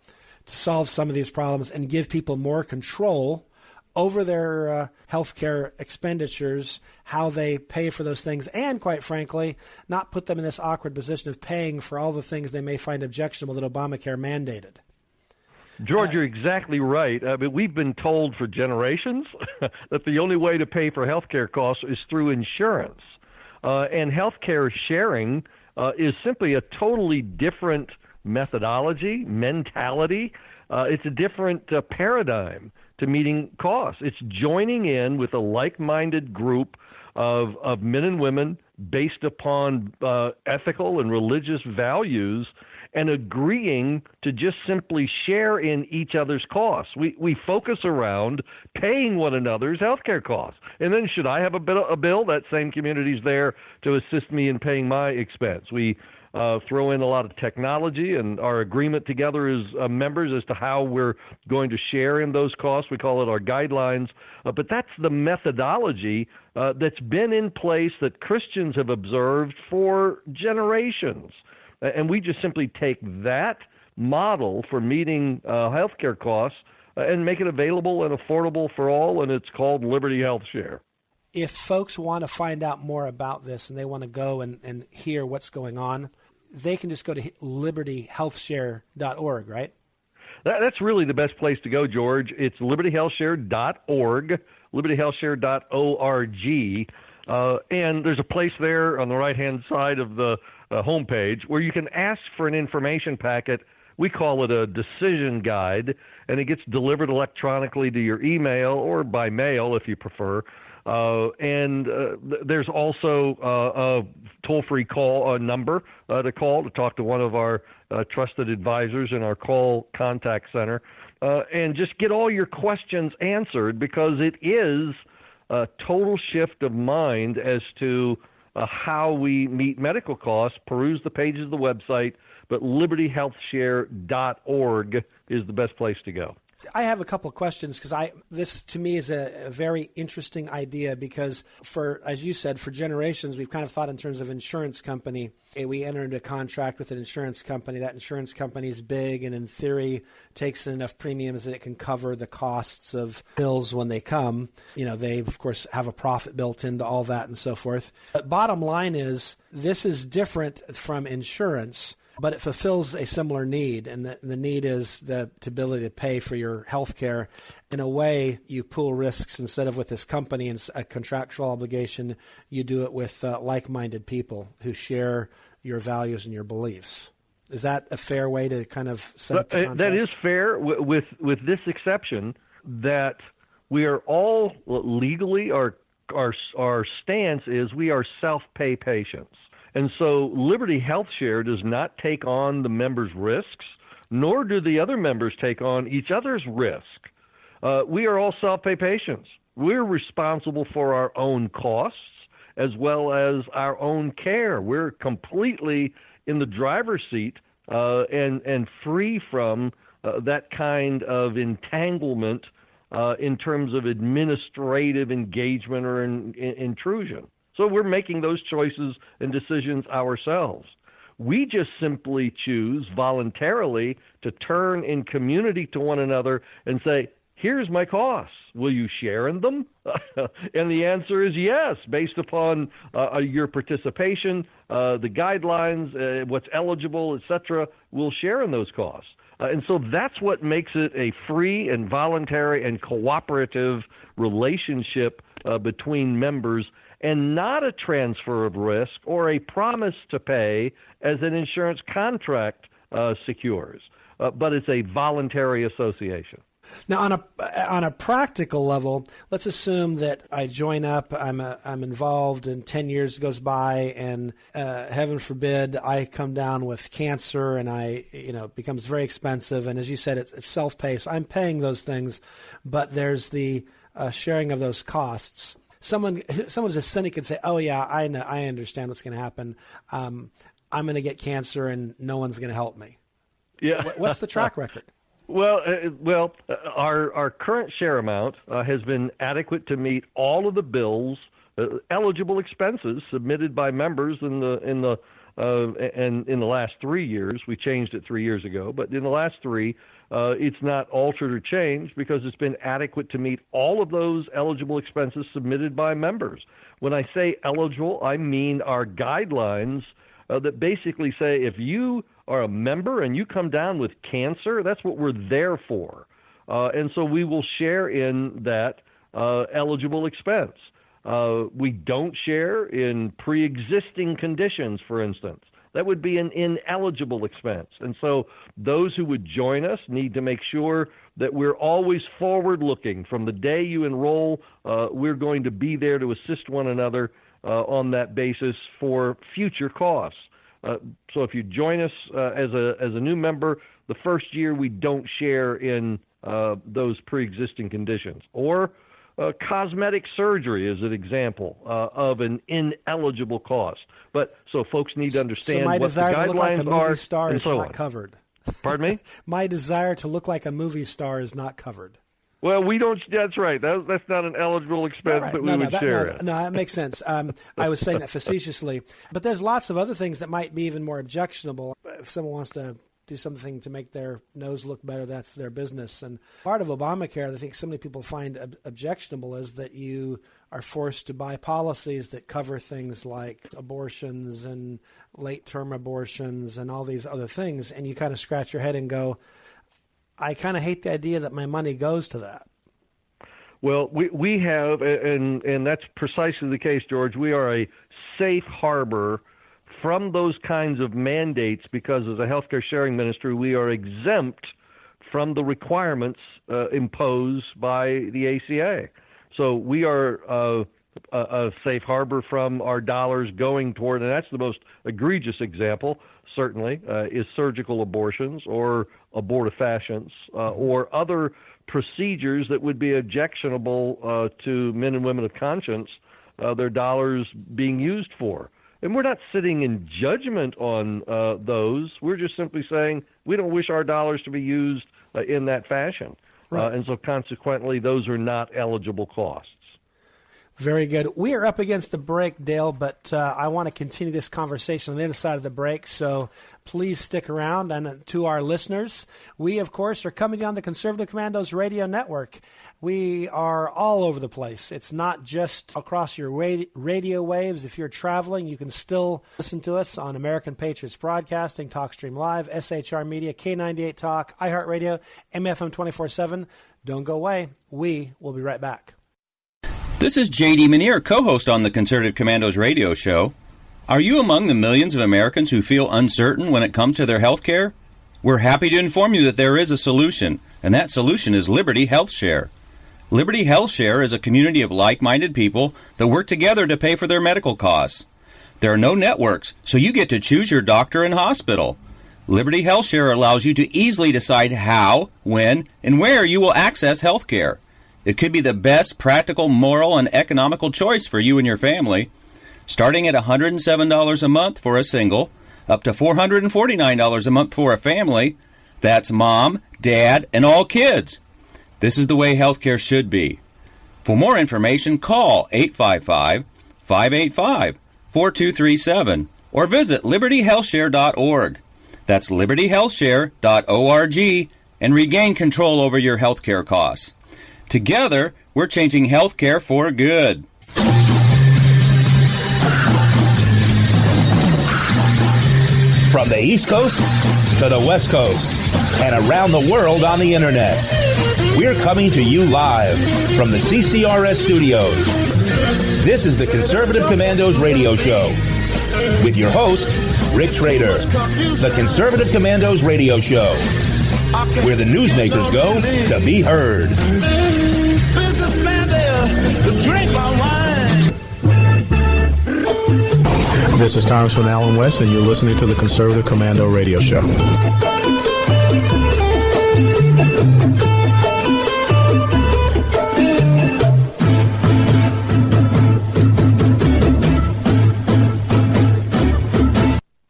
solve some of these problems and give people more control over their health care expenditures, how they pay for those things, and quite frankly, not put them in this awkward position of paying for all the things they may find objectionable that Obamacare mandated.
George, you're exactly right. But we've been told for generations that the only way to pay for health care costs is through insurance. And health care sharing is simply a totally different methodology, mentality. It's a different paradigm to meeting costs. It's joining in with a like-minded group of men and women based upon ethical and religious values and agreeing to just simply share in each other's costs. We focus around paying one another's healthcare costs. And then should I have a bill, that same community's there to assist me in paying my expense. We throw in a lot of technology, and our agreement together as members as to how we're going to share in those costs. We call it our guidelines. But that's the methodology that's been in place that Christians have observed for generations. And we just simply take that model for meeting healthcare costs and make it available and affordable for all, and it's called Liberty Health Share.
If folks want to find out more about this and they want to go and hear what's going on, they can just go to libertyhealthshare.org, right?
That's really the best place to go, George. It's libertyhealthshare.org, libertyhealthshare.org, and there's a place there on the right-hand side of the homepage where you can ask for an information packet. We call it a decision guide, and it gets delivered electronically to your email or by mail if you prefer. There's also a toll-free call number to call to talk to one of our trusted advisors in our call contact center, and just get all your questions answered, because it is a total shift of mind as to how we meet medical costs. Peruse the pages of the website, but libertyhealthshare.org is the best place to go.
I have a couple of questions, because this to me is a very interesting idea, because as you said, for generations we've kind of thought in terms of insurance company. We enter into a contract with an insurance company. That insurance company is big and in theory takes in enough premiums that it can cover the costs of bills when they come. They of course have a profit built into all that and so forth. But bottom line is, this is different from insurance, but it fulfills a similar need, and the need is the ability to pay for your health care. In a way, you pool risks instead of with this company and a contractual obligation. You do it with like-minded people who share your values and your beliefs. Is that a fair way to kind of set up the contrast?
That is fair, with this exception that we are all legally, our stance is we are self-pay patients. And so Liberty Health Share does not take on the members' risks, nor do the other members take on each other's risk. We are all self-pay patients. We're responsible for our own costs as well as our own care. We're completely in the driver's seat and free from that kind of entanglement in terms of administrative engagement or intrusion. So we're making those choices and decisions ourselves. We just simply choose voluntarily to turn in community to one another and say, here's my costs. Will you share in them? And the answer is yes, based upon your participation, the guidelines, what's eligible, etc. We'll share in those costs. And so that's what makes it a free and voluntary and cooperative relationship between members, and not a transfer of risk or a promise to pay as an insurance contract secures. But it's a voluntary association.
Now, on a practical level, let's assume that I join up, I'm involved, and 10 years goes by, and heaven forbid I come down with cancer, and it becomes very expensive. And as you said, it's self-pay, so I'm paying those things, but there's the sharing of those costs. Someone who's a cynic could say, "Oh yeah, I know, I understand what's going to happen. I'm going to get cancer, and no one's going to help me."
Yeah.
What's the track record?
Well, our current share amount has been adequate to meet all of the bills, eligible expenses submitted by members in the last 3 years. We changed it 3 years ago, but in the last three, it's not altered or changed because it's been adequate to meet all of those eligible expenses submitted by members. When I say eligible, I mean our guidelines that basically say if you are a member and you come down with cancer, that's what we're there for. And so we will share in that eligible expense. We don't share in pre-existing conditions, for instance. That would be an ineligible expense. And so those who would join us need to make sure that we're always forward-looking. From the day you enroll, we're going to be there to assist one another on that basis for future costs. So if you join us as a new member, the first year we don't share in those pre-existing conditions. Or cosmetic surgery is an example of an ineligible cost. But so folks need to understand what the guidelines are.
Movie star is not covered.
Pardon me?
My desire to look like a movie star is not covered.
Well, we don't. That's right. That's not an eligible expense that we would share.
No, that makes sense. I was saying that facetiously, but there's lots of other things that might be even more objectionable. If someone wants to do something to make their nose look better, that's their business. And part of Obamacare, I think so many people find objectionable, is that you are forced to buy policies that cover things like abortions and late-term abortions and all these other things, and you kind of scratch your head and go, I kind of hate the idea that my money goes to that.
Well, we have, and that's precisely the case, George. We are a safe harbor from those kinds of mandates because as a healthcare sharing ministry, we are exempt from the requirements imposed by the ACA. So we are a safe harbor from our dollars going toward, and that's the most egregious example, certainly, is surgical abortions or abortifacients or other procedures that would be objectionable to men and women of conscience, their dollars being used for. And we're not sitting in judgment on those. We're just simply saying we don't wish our dollars to be used in that fashion. Right. And so consequently, those are not eligible costs.
Very good. We are up against the break, Dale, but I want to continue this conversation on the other side of the break, so please stick around. And to our listeners, we, of course, are coming on the Conservative Commandos radio network. We are all over the place. It's not just across your radio waves. If you're traveling, you can still listen to us on American Patriots Broadcasting, TalkStream Live, SHR Media, K98 Talk, iHeartRadio, MFM 24/7. Don't go away. We will be right back.
This is J.D. Manier, co-host on the Conservative Commandos radio show. Are you among the millions of Americans who feel uncertain when it comes to their health care? We're happy to inform you that there is a solution, and that solution is Liberty Health Share. Liberty Health Share is a community of like-minded people that work together to pay for their medical costs. There are no networks, so you get to choose your doctor and hospital. Liberty Health Share allows you to easily decide how, when, and where you will access health care. It could be the best practical, moral, and economical choice for you and your family. Starting at $107 a month for a single, up to $449 a month for a family. That's mom, dad, and all kids. This is the way healthcare should be. For more information, call 855-585-4237 or visit libertyhealthshare.org. That's libertyhealthshare.org and regain control over your healthcare costs. Together, we're changing healthcare for good.
From the East Coast to the West Coast and around the world on the Internet, we're coming to you live from the CCRS studios. This is the Conservative Commandos radio show with your host, Rick Trader. The Conservative Commandos radio show. where the newsmakers go to be heard.
Businessman there, drink my wine.
This is Congressman Alan West, and you're listening to the Conservative Commando Radio Show.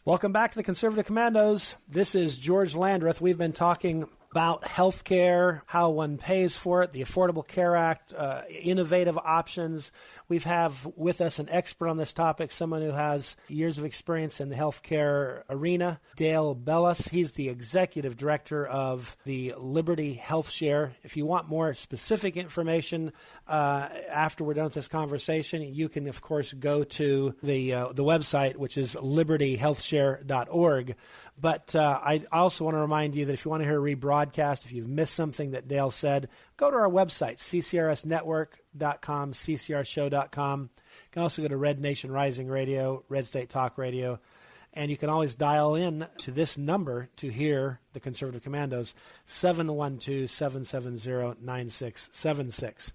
Welcome back to the Conservative Commandos. This is George Landreth. We've been talking about health care, how one pays for it, the Affordable Care Act, innovative options. We have with us an expert on this topic, someone who has years of experience in the health care arena, Dale Bellis. He's the executive director of the Liberty Health Share. If you want more specific information after we're done with this conversation, you can, of course, go to the website, which is libertyhealthshare.org. But I also want to remind you that if you want to hear a rebroadcast, if you've missed something that Dale said, go to our website, ccrsnetwork.com, ccrshow.com. You can also go to Red Nation Rising Radio, Red State Talk Radio, and you can always dial in to this number to hear the Conservative Commandos, 712-770-9676.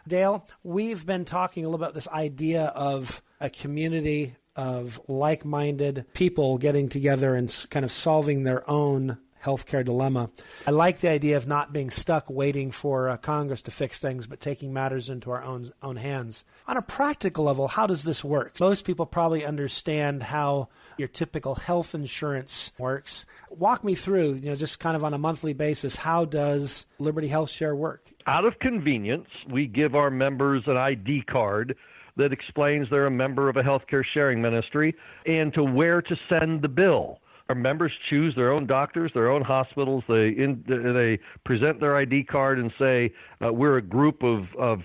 Dale, we've been talking a little about this idea of a community of like-minded people getting together and kind of solving their own healthcare dilemma. I like the idea of not being stuck waiting for Congress to fix things, but taking matters into our own hands. On a practical level, how does this work? Most people probably understand how your typical health insurance works. Walk me through, just kind of on a monthly basis, how does Liberty Health Share work?
Out of convenience, we give our members an ID card that explains they're a member of a healthcare sharing ministry and to where to send the bill. Our members choose their own doctors, their own hospitals. They present their ID card and say, we're a group of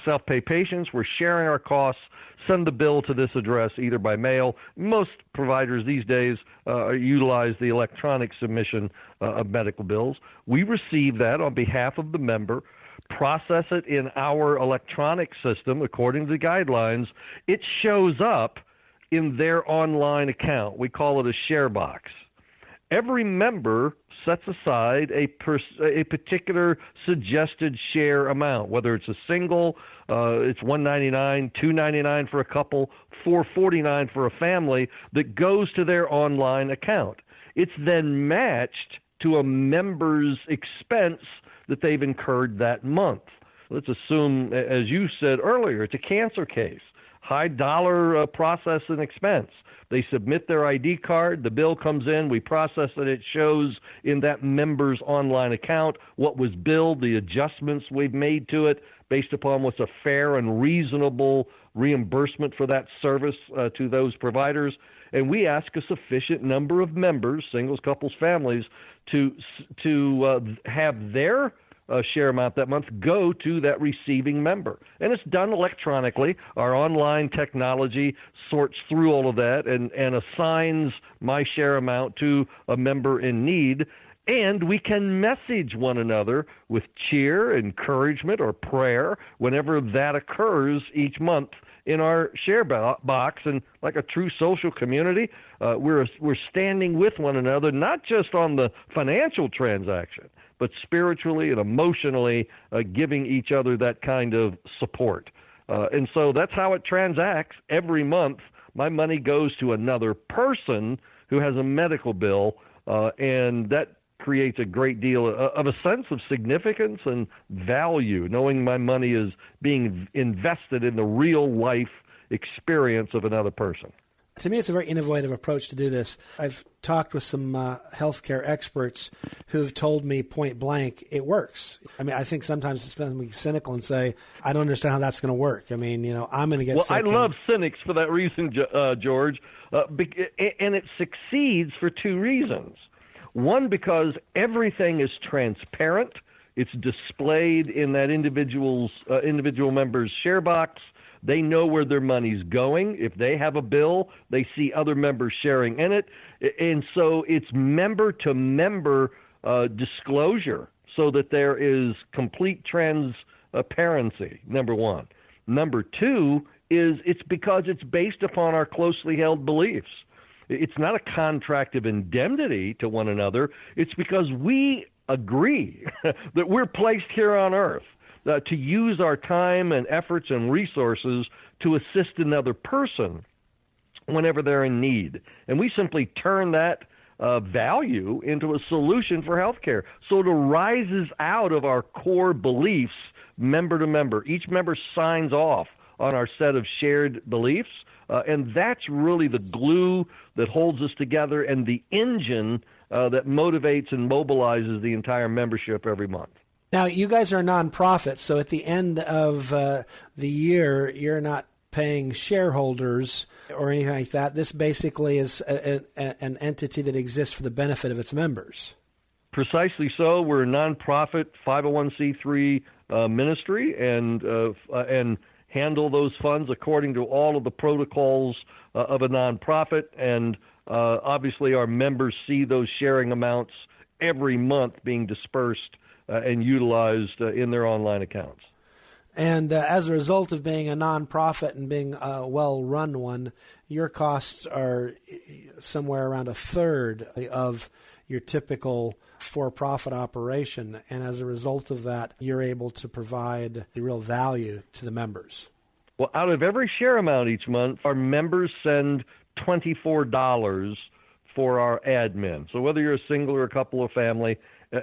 self-pay patients. We're sharing our costs. Send the bill to this address, either by mail. Most providers these days utilize the electronic submission of medical bills. We receive that on behalf of the member, process it in our electronic system according to the guidelines. It shows up in their online account. We call it a share box. Every member sets aside a particular suggested share amount, whether it's a single, it's $199, $299 for a couple, $449 for a family, that goes to their online account. It's then matched to a member's expense that they've incurred that month. Let's assume, as you said earlier, it's a cancer case, high dollar process and expense. They submit their ID card, the bill comes in, we process it, it shows in that member's online account what was billed, the adjustments we've made to it based upon what's a fair and reasonable reimbursement for that service to those providers. And we ask a sufficient number of members, singles, couples, families, to have their share amount that month go to that receiving member. And it's done electronically. Our online technology sorts through all of that and assigns my share amount to a member in need. And we can message one another with cheer, encouragement, or prayer whenever that occurs each month in our share box. And like a true social community, we're standing with one another, not just on the financial transaction, but spiritually and emotionally giving each other that kind of support. And so that's how it transacts. Every month, my money goes to another person who has a medical bill, and that creates a great deal of a sense of significance and value, knowing my money is being invested in the real life experience of another person.
To me, it's a very innovative approach to do this. I've talked with some healthcare experts who've told me point blank, it works. I mean, I think sometimes it's been cynical and say, I don't understand how that's going to work. I mean, I'm going to get sick.
Well, I love cynics for that reason, George, and it succeeds for two reasons. One, because everything is transparent. It's displayed in that individual member's share box. They know where their money's going. If they have a bill, they see other members sharing in it. And so it's member-to-member disclosure so that there is complete transparency, number one. Number two is it's because it's based upon our closely held beliefs. It's not a contract of indemnity to one another. It's because we agree that we're placed here on earth to use our time and efforts and resources to assist another person whenever they're in need. And we simply turn that value into a solution for healthcare. So it arises out of our core beliefs, member to member. Each member signs off on our set of shared beliefs, and that's really the glue that holds us together and the engine that motivates and mobilizes the entire membership every month.
Now, you guys are a nonprofit, so at the end of the year, you're not paying shareholders or anything like that. This basically is an entity that exists for the benefit of its members.
Precisely so. We're a nonprofit 501c3 ministry and handle those funds according to all of the protocols of a nonprofit. And obviously our members see those sharing amounts every month being dispersed and utilized in their online accounts.
And as a result of being a nonprofit and being a well-run one, your costs are somewhere around a third of your typical for-profit operation. And as a result of that, you're able to provide the real value to the members.
Well, out of every share amount each month, our members send $24 for our admin. So whether you're a single or a couple or family,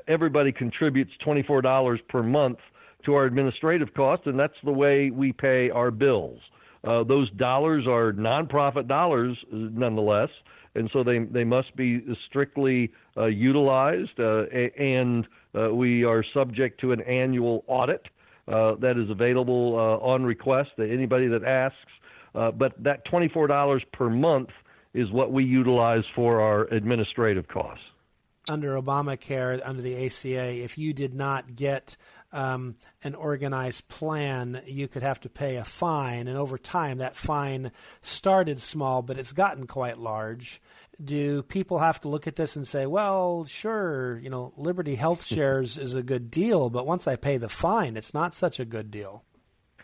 everybody contributes $24 per month to our administrative costs, and that's the way we pay our bills. Those dollars are nonprofit dollars nonetheless, and so they must be strictly utilized, and we are subject to an annual audit that is available on request to anybody that asks. But that $24 per month is what we utilize for our administrative costs.
Under Obamacare, under the ACA, if you did not get an organized plan, you could have to pay a fine. And over time, that fine started small, but it's gotten quite large. Do people have to look at this and say, well, sure, Liberty Health Shares is a good deal, but once I pay the fine, it's not such a good deal?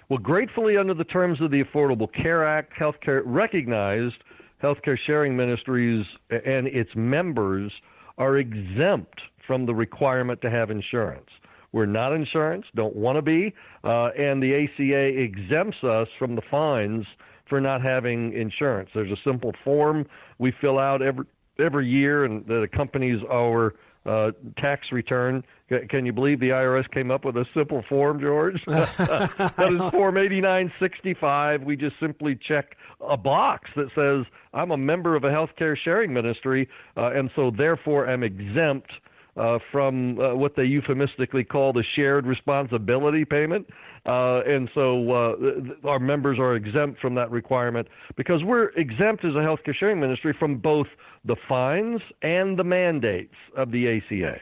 Well, gratefully, under the terms of the Affordable Care Act, healthcare recognized healthcare sharing ministries and its members are exempt from the requirement to have insurance. We're not insurance, don't want to be, and the ACA exempts us from the fines for not having insurance. There's a simple form we fill out every year and that accompanies our tax return. Can you believe the IRS came up with a simple form, George? That is Form 8965. We just simply check a box that says, I'm a member of a healthcare sharing ministry, and so therefore am exempt from what they euphemistically call the shared responsibility payment. And so our members are exempt from that requirement because we're exempt as a healthcare sharing ministry from both the fines and the mandates of the ACA.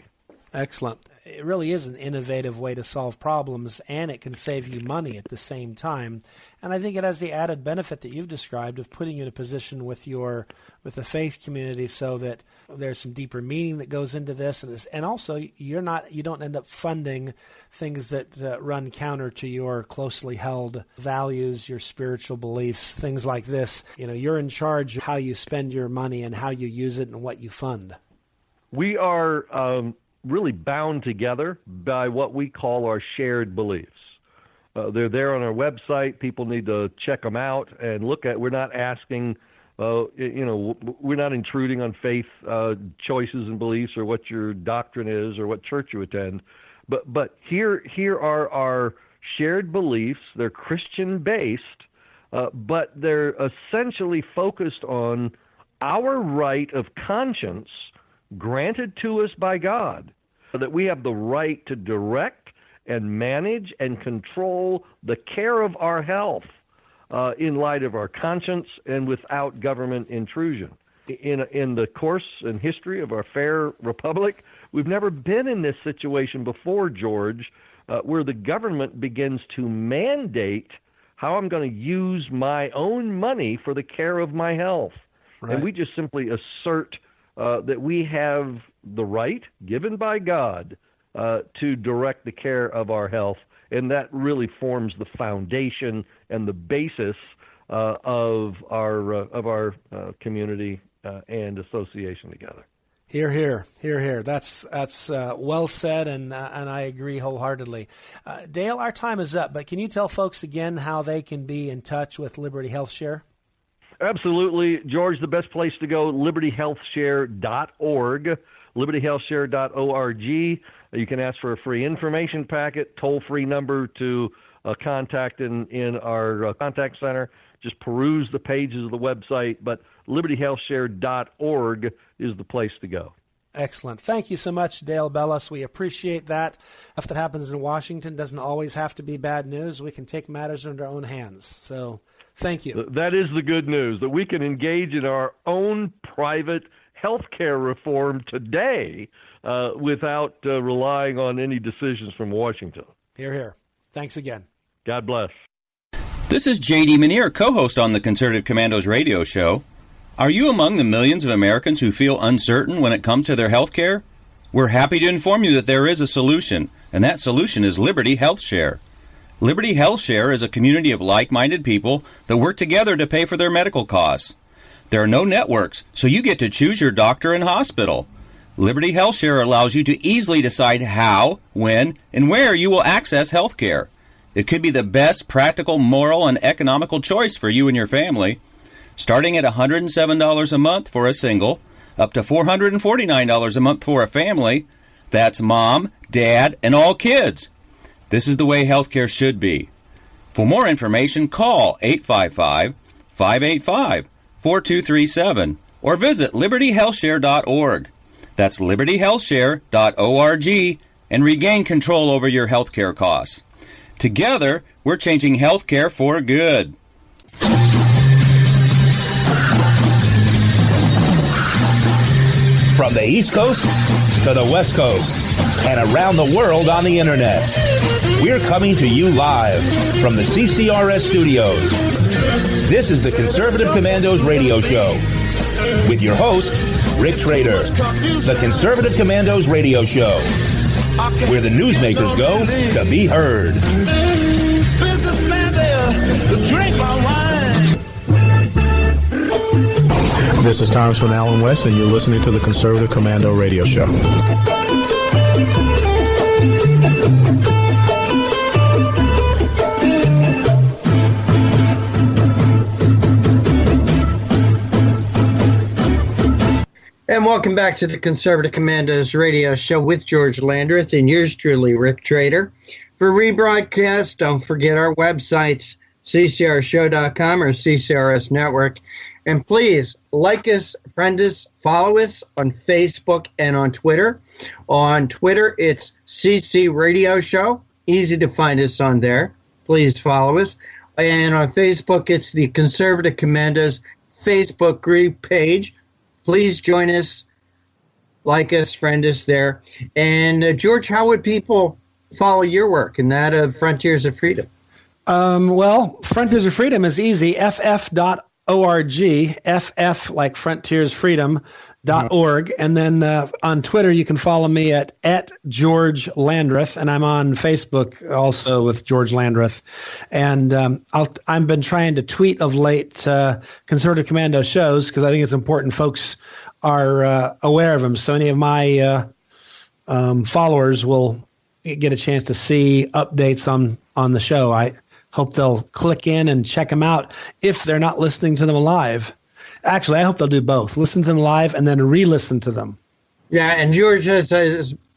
Excellent. It really is an innovative way to solve problems, and it can save you money at the same time. And I think it has the added benefit that you've described of putting you in a position with the faith community so that there's some deeper meaning that goes into this. And also, you don't end up funding things that run counter to your closely held values, your spiritual beliefs, things like this. You're in charge of how you spend your money and how you use it and what you fund.
We are really bound together by what we call our shared beliefs. They're there on our website. People need to check them out and look at. We're not asking, we're not intruding on faith choices and beliefs or what your doctrine is or what church you attend. But here are our shared beliefs. They're Christian-based, but they're essentially focused on our right of conscience granted to us by God, that we have the right to direct and manage and control the care of our health in light of our conscience and without government intrusion. In the course and history of our fair republic, we've never been in this situation before, George, where the government begins to mandate how I'm going to use my own money for the care of my health. Right. And we just simply assert that we have the right given by God to direct the care of our health, and that really forms the foundation and the basis of our community and association together.
Hear, hear, hear, hear. That's well said, and I agree wholeheartedly. Dale, our time is up, but can you tell folks again how they can be in touch with Liberty Health Share?
Absolutely, George. The best place to go, libertyhealthshare.org, libertyhealthshare.org. You can ask for a free information packet, toll-free number to contact in our contact center. Just peruse the pages of the website, but libertyhealthshare.org is the place to go.
Excellent. Thank you so much, Dale Bellis. We appreciate that. Stuff that happens in Washington doesn't always have to be bad news. We can take matters into our own hands. So thank you.
That is the good news, that we can engage in our own private health care reform today without relying on any decisions from Washington.
Hear, hear. Thanks again.
God bless.
This is J.D. Manier, co-host on the Conservative Commandos radio show. Are you among the millions of Americans who feel uncertain when it comes to their health care? We're happy to inform you that there is a solution, and that solution is Liberty Health Share. Liberty Health Share is a community of like-minded people that work together to pay for their medical costs. There are no networks, so you get to choose your doctor and hospital. Liberty Health Share allows you to easily decide how, when, and where you will access health care. It could be the best practical, moral, and economical choice for you and your family. Starting at $107 a month for a single, up to $449 a month for a family. That's mom, dad, and all kids. This is the way healthcare should be. For more information, call 855-585-4237 or visit libertyhealthshare.org. That's libertyhealthshare.org and regain control over your healthcare costs. Together, we're changing healthcare for good.
From the East Coast to the West Coast and around the world on the internet, we're coming to you live from the CCRS studios. This is the Conservative Commandos radio show with your host, Rick Trader. The Conservative Commandos radio show, where the newsmakers go to be heard.
Businessman there, drink my wine.
This is Congressman Alan West, and you're listening to the Conservative Commando radio show.
And welcome back to the Conservative Commandos radio show with George Landreth and yours truly, Rick Trader. For rebroadcast, don't forget our websites, ccrshow.com or CCRS Network. And please like us, friend us, follow us on Facebook and on Twitter. On Twitter, it's CC Radio Show. Easy to find us on there. Please follow us. And on Facebook, it's the Conservative Commandos Facebook group page. Please join us, like us, friend us there. And George, how would people follow your work and that of Frontiers of Freedom?
Well, Frontiers of Freedom is easy, ff.org, FF like Frontiers Freedom.org. And then on Twitter, you can follow me at George Landreth, and I'm on Facebook also with George Landreth. And I've been trying to tweet of late Conservative Commando shows because I think it's important folks are aware of them. So any of my followers will get a chance to see updates on the show. I hope they'll click in and check them out if they're not listening to them live. Actually, I hope they'll do both. Listen to them live and then re-listen to them.
Yeah, and George, as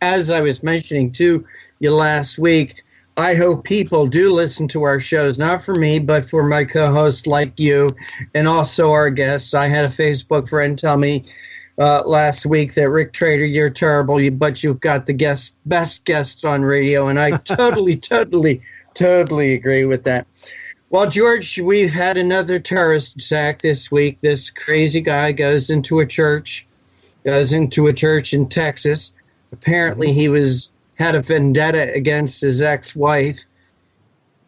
I was mentioning to you last week, I hope people do listen to our shows, not for me, but for my co-hosts like you and also our guests. I had a Facebook friend tell me last week that, Rick Trader, you're terrible, but you've got the best guests on radio, and I totally agree with that. Well, George, we've had another terrorist attack this week. This crazy guy goes into a church in Texas. Apparently, he had a vendetta against his ex-wife.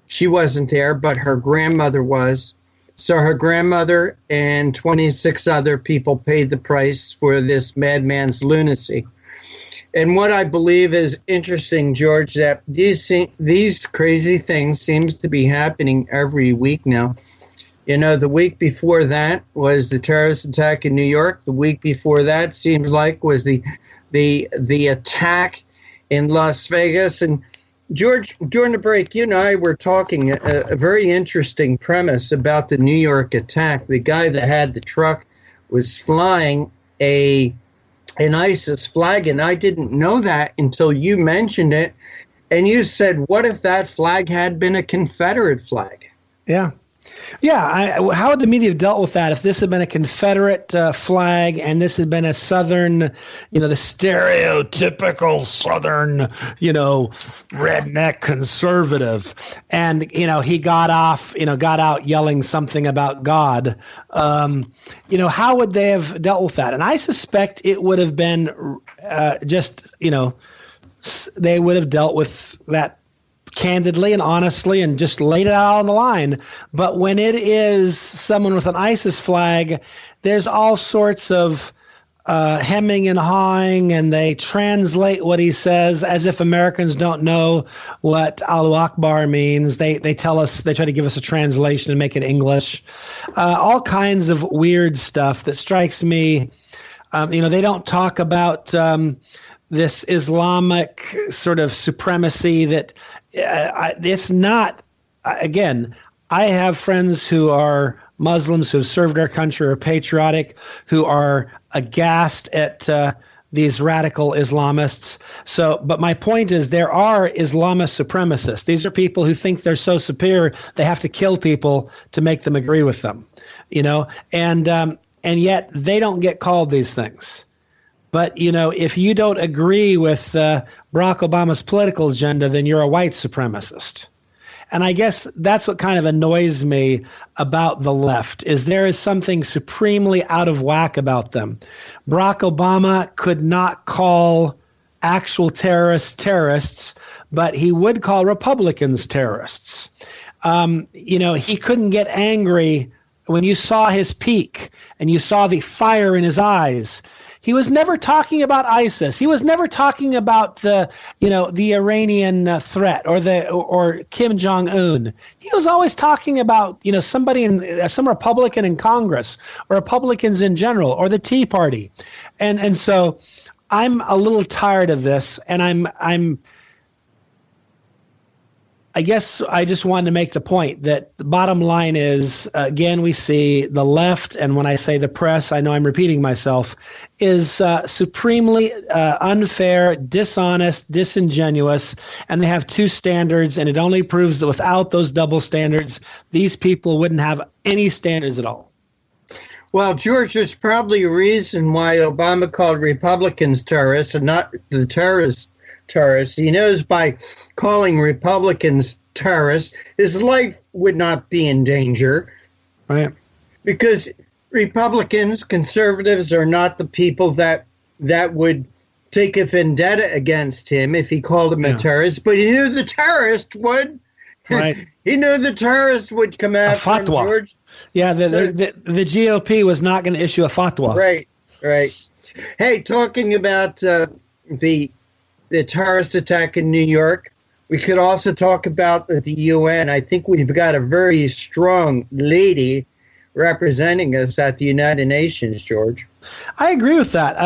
She wasn't there, but her grandmother was. So her grandmother and 26 other people paid the price for this madman's lunacy. And what I believe is interesting, George, that these crazy things seems to be happening every week now. You know, the week before that was the terrorist attack in New York. The week before that seems like was the attack in Las Vegas. And George, during the break, you and I were talking a very interesting premise about the New York attack. The guy that had the truck was flying an ISIS flag, and I didn't know that until you mentioned it. And you said, what if that flag had been a Confederate flag?
Yeah. Yeah, how would the media have dealt with that if this had been a Confederate flag and this had been a Southern, the stereotypical Southern, redneck conservative, and he got out yelling something about God? How would they have dealt with that? And I suspect it would have been they would have dealt with that candidly and honestly and just laid it out on the line. But when it is someone with an ISIS flag, there's all sorts of hemming and hawing, and they translate what he says as if Americans don't know what Allahu Akbar means. They tell us, they try to give us a translation and make it English. All kinds of weird stuff that strikes me. They don't talk about this Islamic sort of supremacy that it's not, again, I have friends who are Muslims who have served our country, are patriotic, who are aghast at these radical Islamists. But my point is there are Islamist supremacists. These are people who think they're so superior they have to kill people to make them agree with them, and yet they don't get called these things. But, if you don't agree with Barack Obama's political agenda, then you're a white supremacist. And I guess that's what kind of annoys me about the left, is there is something supremely out of whack about them. Barack Obama could not call actual terrorists, but he would call Republicans terrorists. He couldn't get angry when you saw his peak and you saw the fire in his eyes. He was never talking about ISIS. He was never talking about the Iranian threat or Kim Jong-un. He was always talking about, some Republican in Congress or Republicans in general or the Tea Party. And so I'm a little tired of this, and I guess I just wanted to make the point that the bottom line is, again, we see the left, and when I say the press, I know I'm repeating myself, is supremely unfair, dishonest, disingenuous, and they have two standards, and it only proves that without those double standards, these people wouldn't have any standards at all.
Well, George, there's probably a reason why Obama called Republicans terrorists and not the terrorists. He knows by calling Republicans terrorists, his life would not be in danger.
Right.
Because Republicans, conservatives, are not the people that would take a vendetta against him if he called him a terrorist. But he knew the terrorist would.
Right.
He knew the terrorist would come after him, George.
Yeah, the GOP was not going to issue a fatwa.
Right. Hey, talking about the terrorist attack in New York, we could also talk about the UN. I think we've got a very strong lady representing us at the United Nations, George.
I agree with that.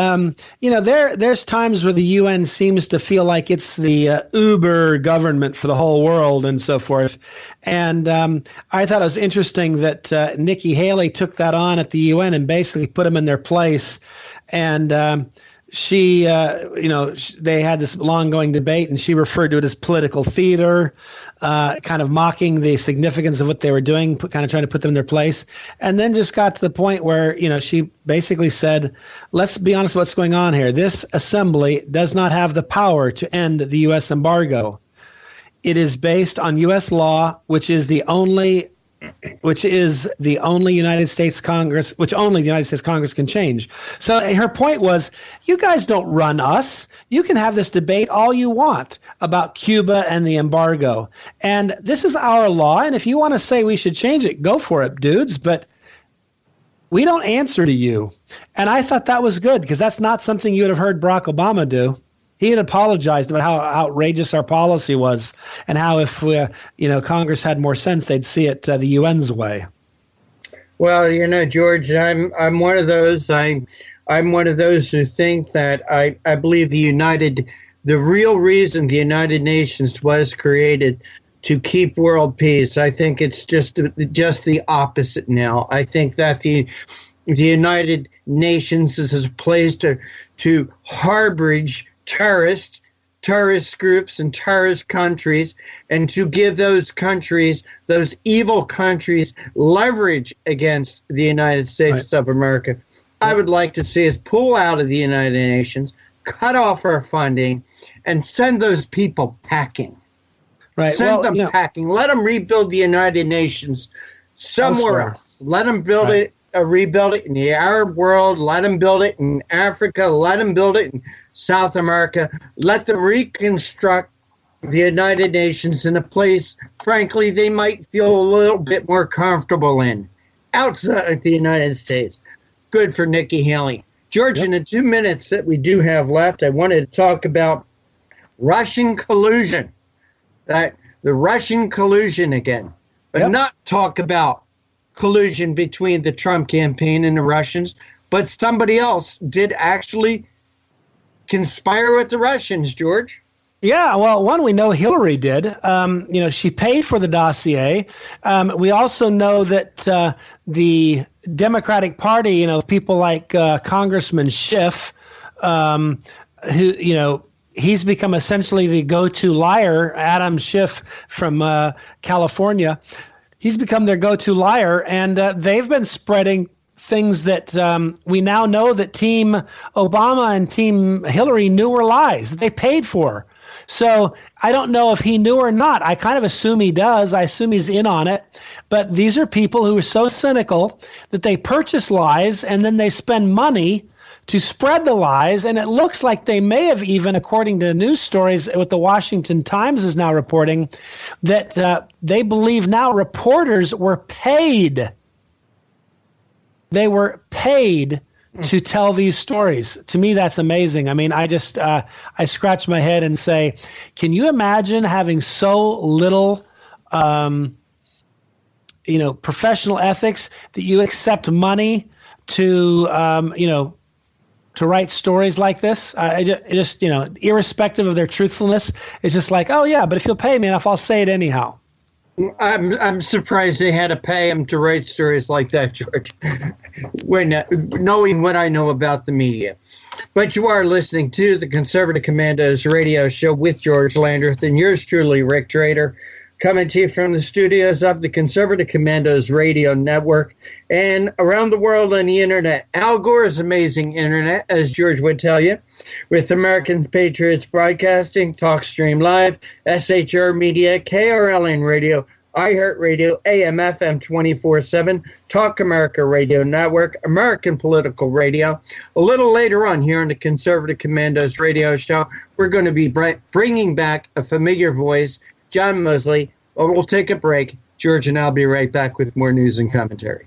There's times where the UN seems to feel like it's the Uber government for the whole world and so forth. And I thought it was interesting that Nikki Haley took that on at the UN and basically put them in their place. And she, they had this long-going debate, and she referred to it as political theater, kind of mocking the significance of what they were doing, kind of trying to put them in their place, and then just got to the point where, she basically said, let's be honest with what's going on here. This assembly does not have the power to end the U.S. embargo. It is based on U.S. law, which only the United States Congress can change. So her point was, you guys don't run us. You can have this debate all you want about Cuba and the embargo. And this is our law. And if you want to say we should change it, go for it, dudes. But we don't answer to you. And I thought that was good, because that's not something you would have heard Barack Obama do. He had apologized about how outrageous our policy was, and how if Congress had more sense, they'd see it the UN's way.
Well, George, I'm one of those. I'm one of those who think that I believe the real reason the United Nations was created to keep world peace. I think it's just the opposite now. I think that the United Nations is a place to harborage terrorist groups and terrorist countries, and to give those evil countries, leverage against the United States of America. I would like to see us pull out of the United Nations, cut off our funding, and send those people packing.
Right.
Send them packing. Let them rebuild the United Nations somewhere else. Let them rebuild it in the Arab world. Let them build it in Africa. Let them build it in South America. Let them reconstruct the United Nations in a place, frankly, they might feel a little bit more comfortable in, outside of the United States. Good for Nikki Haley. George, in the 2 minutes that we do have left, I wanted to talk about Russian collusion. The Russian collusion again, but not talk about collusion between the Trump campaign and the Russians, but somebody else did actually conspire with the Russians, George.
Yeah, well, one, we know Hillary did. She paid for the dossier. We also know that the Democratic Party, people like Congressman Schiff, who, he's become essentially the go-to liar. Adam Schiff from California, he's become their go-to liar, and they've been spreading things that we now know that Team Obama and Team Hillary knew were lies that they paid for. So I don't know if he knew or not. I kind of assume he does. I assume he's in on it. But these are people who are so cynical that they purchase lies and then they spend money to spread the lies. And it looks like they may have even, according to news stories, what the Washington Times is now reporting, that they believe now reporters were paid. They were paid to tell these stories. To me, that's amazing. I mean, I scratch my head and say, can you imagine having so little, professional ethics that you accept money to, to write stories like this? Irrespective of their truthfulness, it's just like, oh yeah, but if you'll pay me enough, I'll say it anyhow.
I'm surprised they had to pay him to write stories like that, George, when knowing what I know about the media. But you are listening to the Conservative Commandos radio show with George Landreth and yours truly, Rick Trader, coming to you from the studios of the Conservative Commandos radio network and around the world on the internet. Al Gore's amazing internet, as George would tell you, with American Patriots Broadcasting, TalkStream Live, SHR Media, KRLN Radio, iHeartRadio, AM/FM 24/7, Talk America Radio Network, American Political Radio. A little later on here on the Conservative Commandos radio show, we're going to be bringing back a familiar voice, John Mosley. Well, we'll take a break. George and I'll be right back with more news and commentary.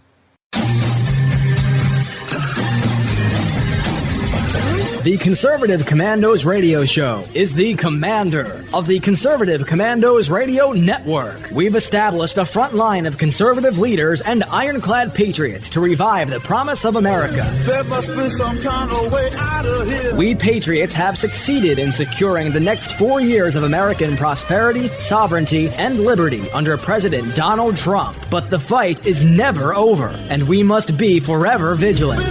The Conservative Commandos radio show is the commander of the Conservative Commandos radio network. We've established a front line of conservative leaders and ironclad patriots to revive the promise of America.
There must be some kind of way out of here.
We patriots have succeeded in securing the next 4 years of American prosperity, sovereignty, and liberty under President Donald Trump. But the fight is never over, and we must be forever vigilant.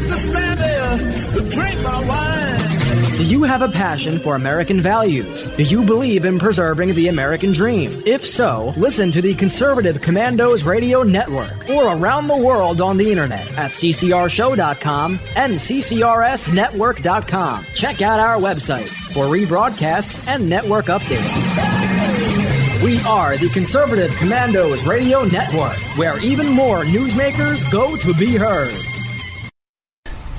Drink my wine.
Do you have a passion for American values? Do you believe in preserving the American dream? If so, listen to the Conservative Commandos Radio Network or around the world on the internet at ccrshow.com and ccrsnetwork.com. Check out our websites for rebroadcasts and network updates. We are the Conservative Commandos Radio Network, where even more newsmakers go to be heard.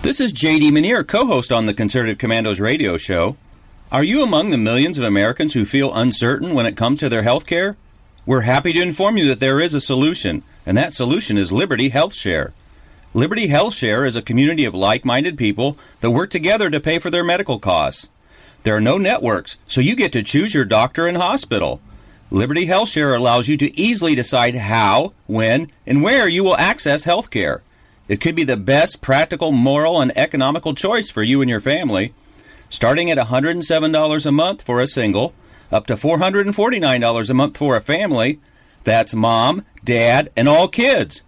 This is J.D. Manier, co-host on the Conservative Commandos radio show. Are you among the millions of Americans who feel uncertain when it comes to their health care? We're happy to inform you that there is a solution, and that solution is Liberty Health Share. Liberty Health Share is a community of like-minded people that work together to pay for their medical costs. There are no networks, so you get to choose your doctor and hospital. Liberty Health Share allows you to easily decide how, when, and where you will access health care. It could be the best practical, moral, and economical choice for you and your family. Starting at $107 a month for a single, up to $449 a month for a family. That's mom, dad, and all kids.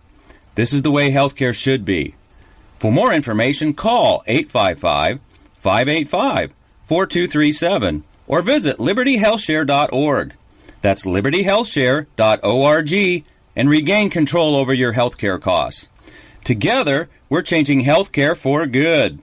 This is the way healthcare should be. For more information, call 855-585-4237 or visit libertyhealthshare.org. That's libertyhealthshare.org and regain control over your healthcare costs. Together, we're changing healthcare for good.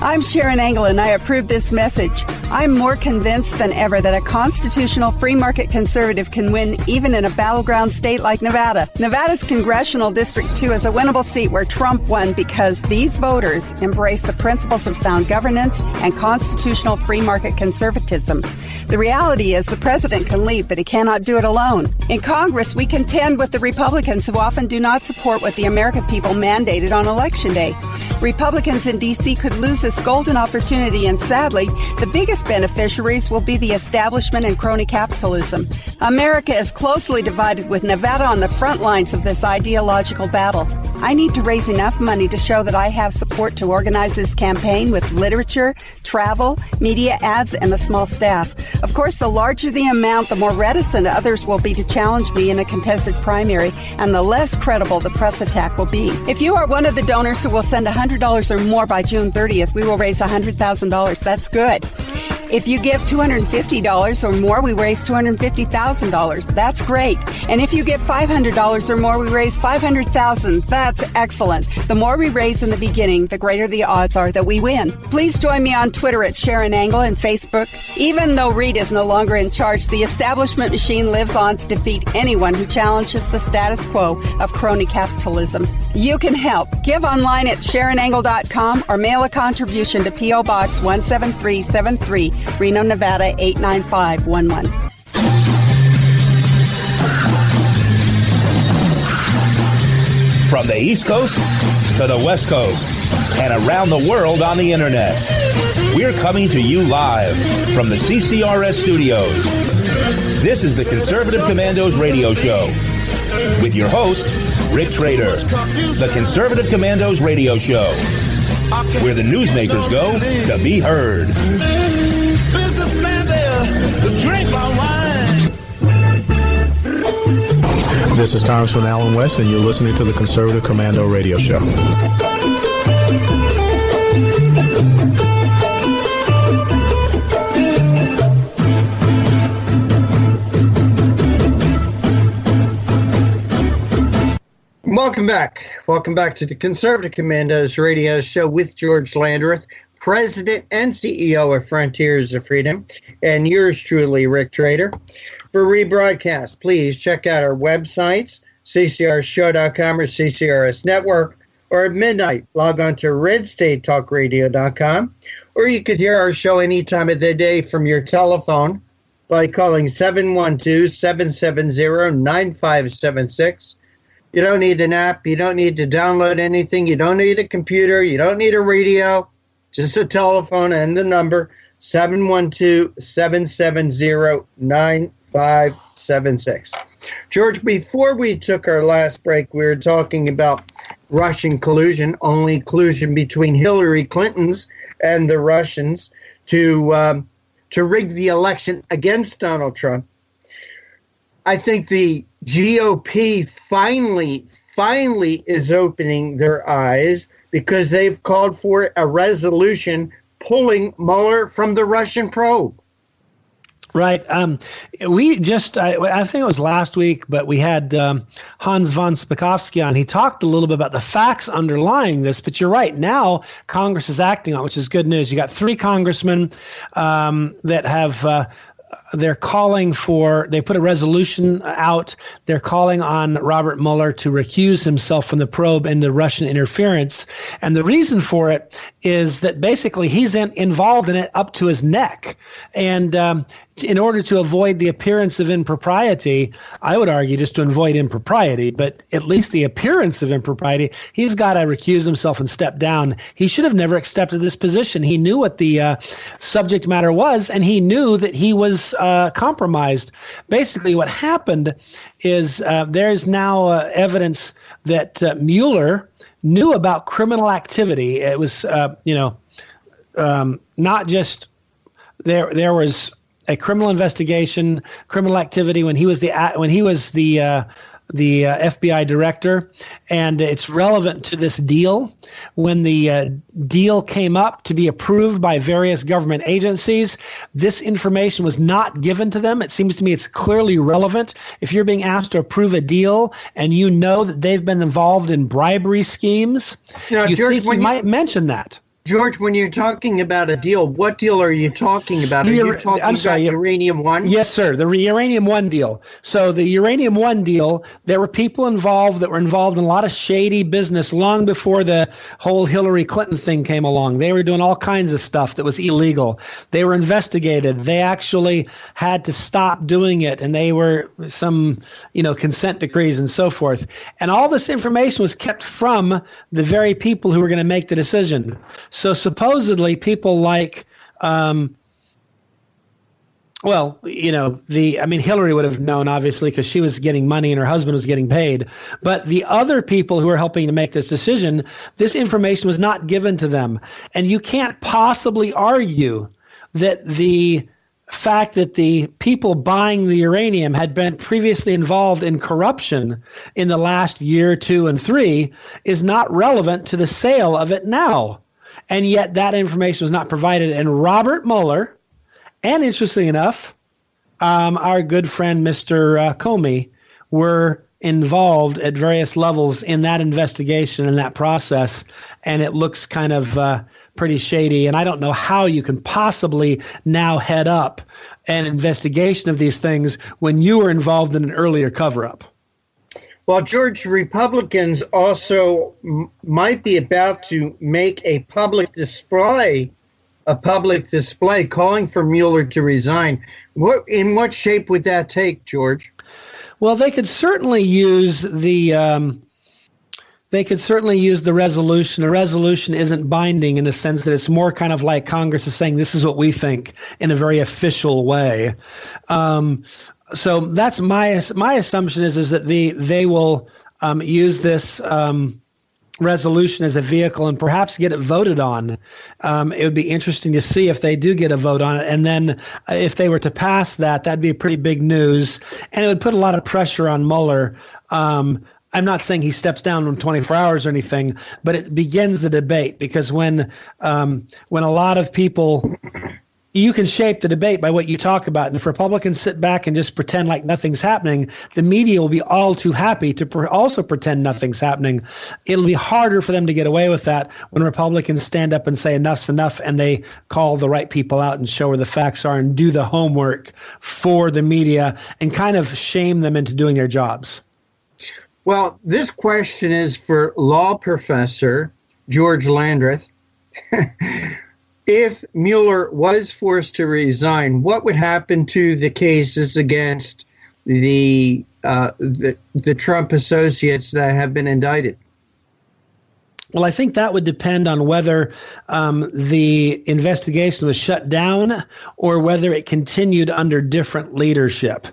I'm Sharon Engel, and I approve this message. I'm more convinced than ever that a constitutional free market conservative can win even in a battleground state like Nevada. Nevada's Congressional District 2 is a winnable seat where Trump won because these voters embrace the principles of sound governance and constitutional free market conservatism. The reality is the president can lead, but he cannot do it alone. In Congress, we contend with the Republicans who often do not support what the American people mandated on Election Day. Republicans in D.C. could lose this golden opportunity, and sadly, the biggest beneficiaries will be the establishment and crony capitalism. America is closely divided, with Nevada on the front lines of this ideological battle. I need to raise enough money to show that I have support to organize this campaign with literature, travel, media ads, and a small staff. Of course, the larger the amount, the more reticent others will be to challenge me in a contested primary, and the less credible the press attack will be. If you are one of the donors who will send $100 or more by June 30th, we will raise $100,000. That's good. If you give $250 or more, we raise $250,000. That's great. And if you give $500 or more, we raise $500,000. That's excellent. The more we raise in the beginning, the greater the odds are that we win. Please join me on Twitter at Sharon Engel and Facebook. Even though Reed is no longer in charge, the establishment machine lives on to defeat anyone who challenges the status quo of crony capitalism. You can help. Give online at SharonEngel.com or mail a contribution to P.O. Box 17373, Reno, Nevada 89511.
From the East Coast to the West Coast and around the world on the internet, we're coming to you live from the CCRS studios. This is the Conservative Commandos radio show with your host, Rick Trader. The Conservative Commandos radio show, where the newsmakers go to be heard.
Businessman there, drink my wine.
This is Congressman Alan West, and you're listening to the Conservative Commando radio show.
Welcome back. Welcome back to the Conservative Commandos radio show with George Landreth, President and CEO of Frontiers of Freedom, and yours truly, Rick Trader. For rebroadcast, please check out our websites, ccrshow.com or CCRS Network, or at midnight, log on to redstatetalkradio.com, or you could hear our show any time of the day from your telephone by calling 712-770-9576. You don't need an app. You don't need to download anything. You don't need a computer. You don't need a radio. Just a telephone and the number 712-770-9576. George, before we took our last break, we were talking about Russian collusion, only collusion between Hillary Clinton's and the Russians to rig the election against Donald Trump. I think the GOP finally is opening their eyes because they've called for a resolution pulling Mueller from the Russian probe.
Right. We just, I think it was last week, but we had Hans von Spakovsky on. He talked a little bit about the facts underlying this, but you're right. Now Congress is acting on it, which is good news. You got 3 congressmen that have they're calling for, they put a resolution out. They're calling on Robert Mueller to recuse himself from the probe into Russian interference. And the reason for it is that basically he's involved in it up to his neck. And in order to avoid the appearance of impropriety, I would argue just to avoid impropriety, but at least the appearance of impropriety, he's got to recuse himself and step down. He should have never accepted this position. He knew what the subject matter was, and he knew that he was compromised. Basically, what happened is there's now evidence that Mueller knew about criminal activity. It was, not just there was a criminal investigation, criminal activity when he was the FBI director, and it's relevant to this deal. When the deal came up to be approved by various government agencies, this information was not given to them. It seems to me it's clearly relevant. If you're being asked to approve a deal and you know that they've been involved in bribery schemes,
now,
you
George,
think you might mention that.
George, when you're talking about a deal, what deal are you talking about? Are you talking about Uranium One?
Yes, sir. The Uranium One deal. So the Uranium One deal, there were people involved that were involved in a lot of shady business long before the whole Hillary Clinton thing came along. They were doing all kinds of stuff that was illegal. They were investigated. They actually had to stop doing it, and they were some, consent decrees and so forth. And all this information was kept from the very people who were going to make the decision. So supposedly people like, Hillary would have known, obviously, because she was getting money and her husband was getting paid. But the other people who were helping to make this decision, this information was not given to them. And you can't possibly argue that the fact that the people buying the uranium had been previously involved in corruption in the last year, 2, and 3 is not relevant to the sale of it now. And yet that information was not provided. And Robert Mueller, and interestingly enough, our good friend Mr. Comey, were involved at various levels in that investigation and that process. And it looks kind of pretty shady. And I don't know how you can possibly now head up an investigation of these things when you were involved in an earlier cover-up.
Well, George, Republicans also might be about to make a public display calling for Mueller to resign. In what shape would that take, George?
Well, they could certainly use the resolution. A resolution isn't binding in the sense that it's more kind of like Congress is saying this is what we think in a very official way. So that's my assumption is that they will use this resolution as a vehicle and perhaps get it voted on. It would be interesting to see if they do get a vote on it. And then if they were to pass that, that'd be pretty big news. And it would put a lot of pressure on Mueller. I'm not saying he steps down in 24 hours or anything, but it begins the debate because when a lot of people... You can shape the debate by what you talk about. And if Republicans sit back and just pretend like nothing's happening, the media will be all too happy to also pretend nothing's happening. It'll be harder for them to get away with that when Republicans stand up and say enough's enough and they call the right people out and show where the facts are and do the homework for the media and kind of shame them into doing their jobs.
Well, this question is for law professor George Landreth. If Mueller was forced to resign, what would happen to the cases against the Trump associates that have been indicted?
Well, I think that would depend on whether the investigation was shut down or whether it continued under different leadership.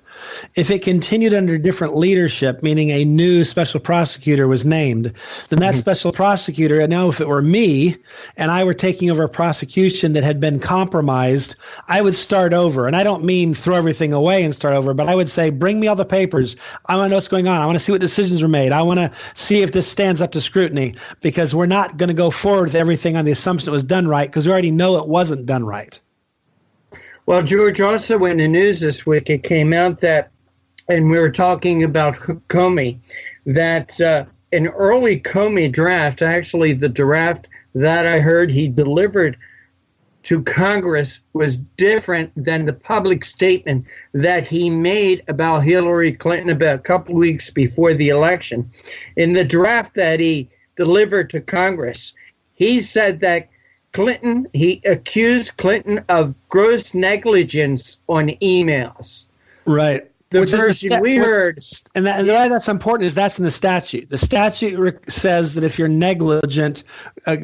If it continued under different leadership, meaning a new special prosecutor was named, then that special prosecutor, and now if it were me and I were taking over a prosecution that had been compromised, I would start over. And I don't mean throw everything away and start over, but I would say, bring me all the papers. I want to know what's going on. I want to see what decisions were made. I want to see if this stands up to scrutiny, because we're not going to go forward with everything on the assumption it was done right, because we already know it wasn't done right.
Well, George, also in the news this week, it came out that, and we were talking about Comey, that an early Comey draft, actually the draft that I heard he delivered to Congress, was different than the public statement that he made about Hillary Clinton about a couple weeks before the election. In the draft that he delivered to Congress, he said that he accused Clinton of gross negligence on emails.
Right.
The version we heard.
And why that's important is that's in the statute. The statute says that if you're negligent,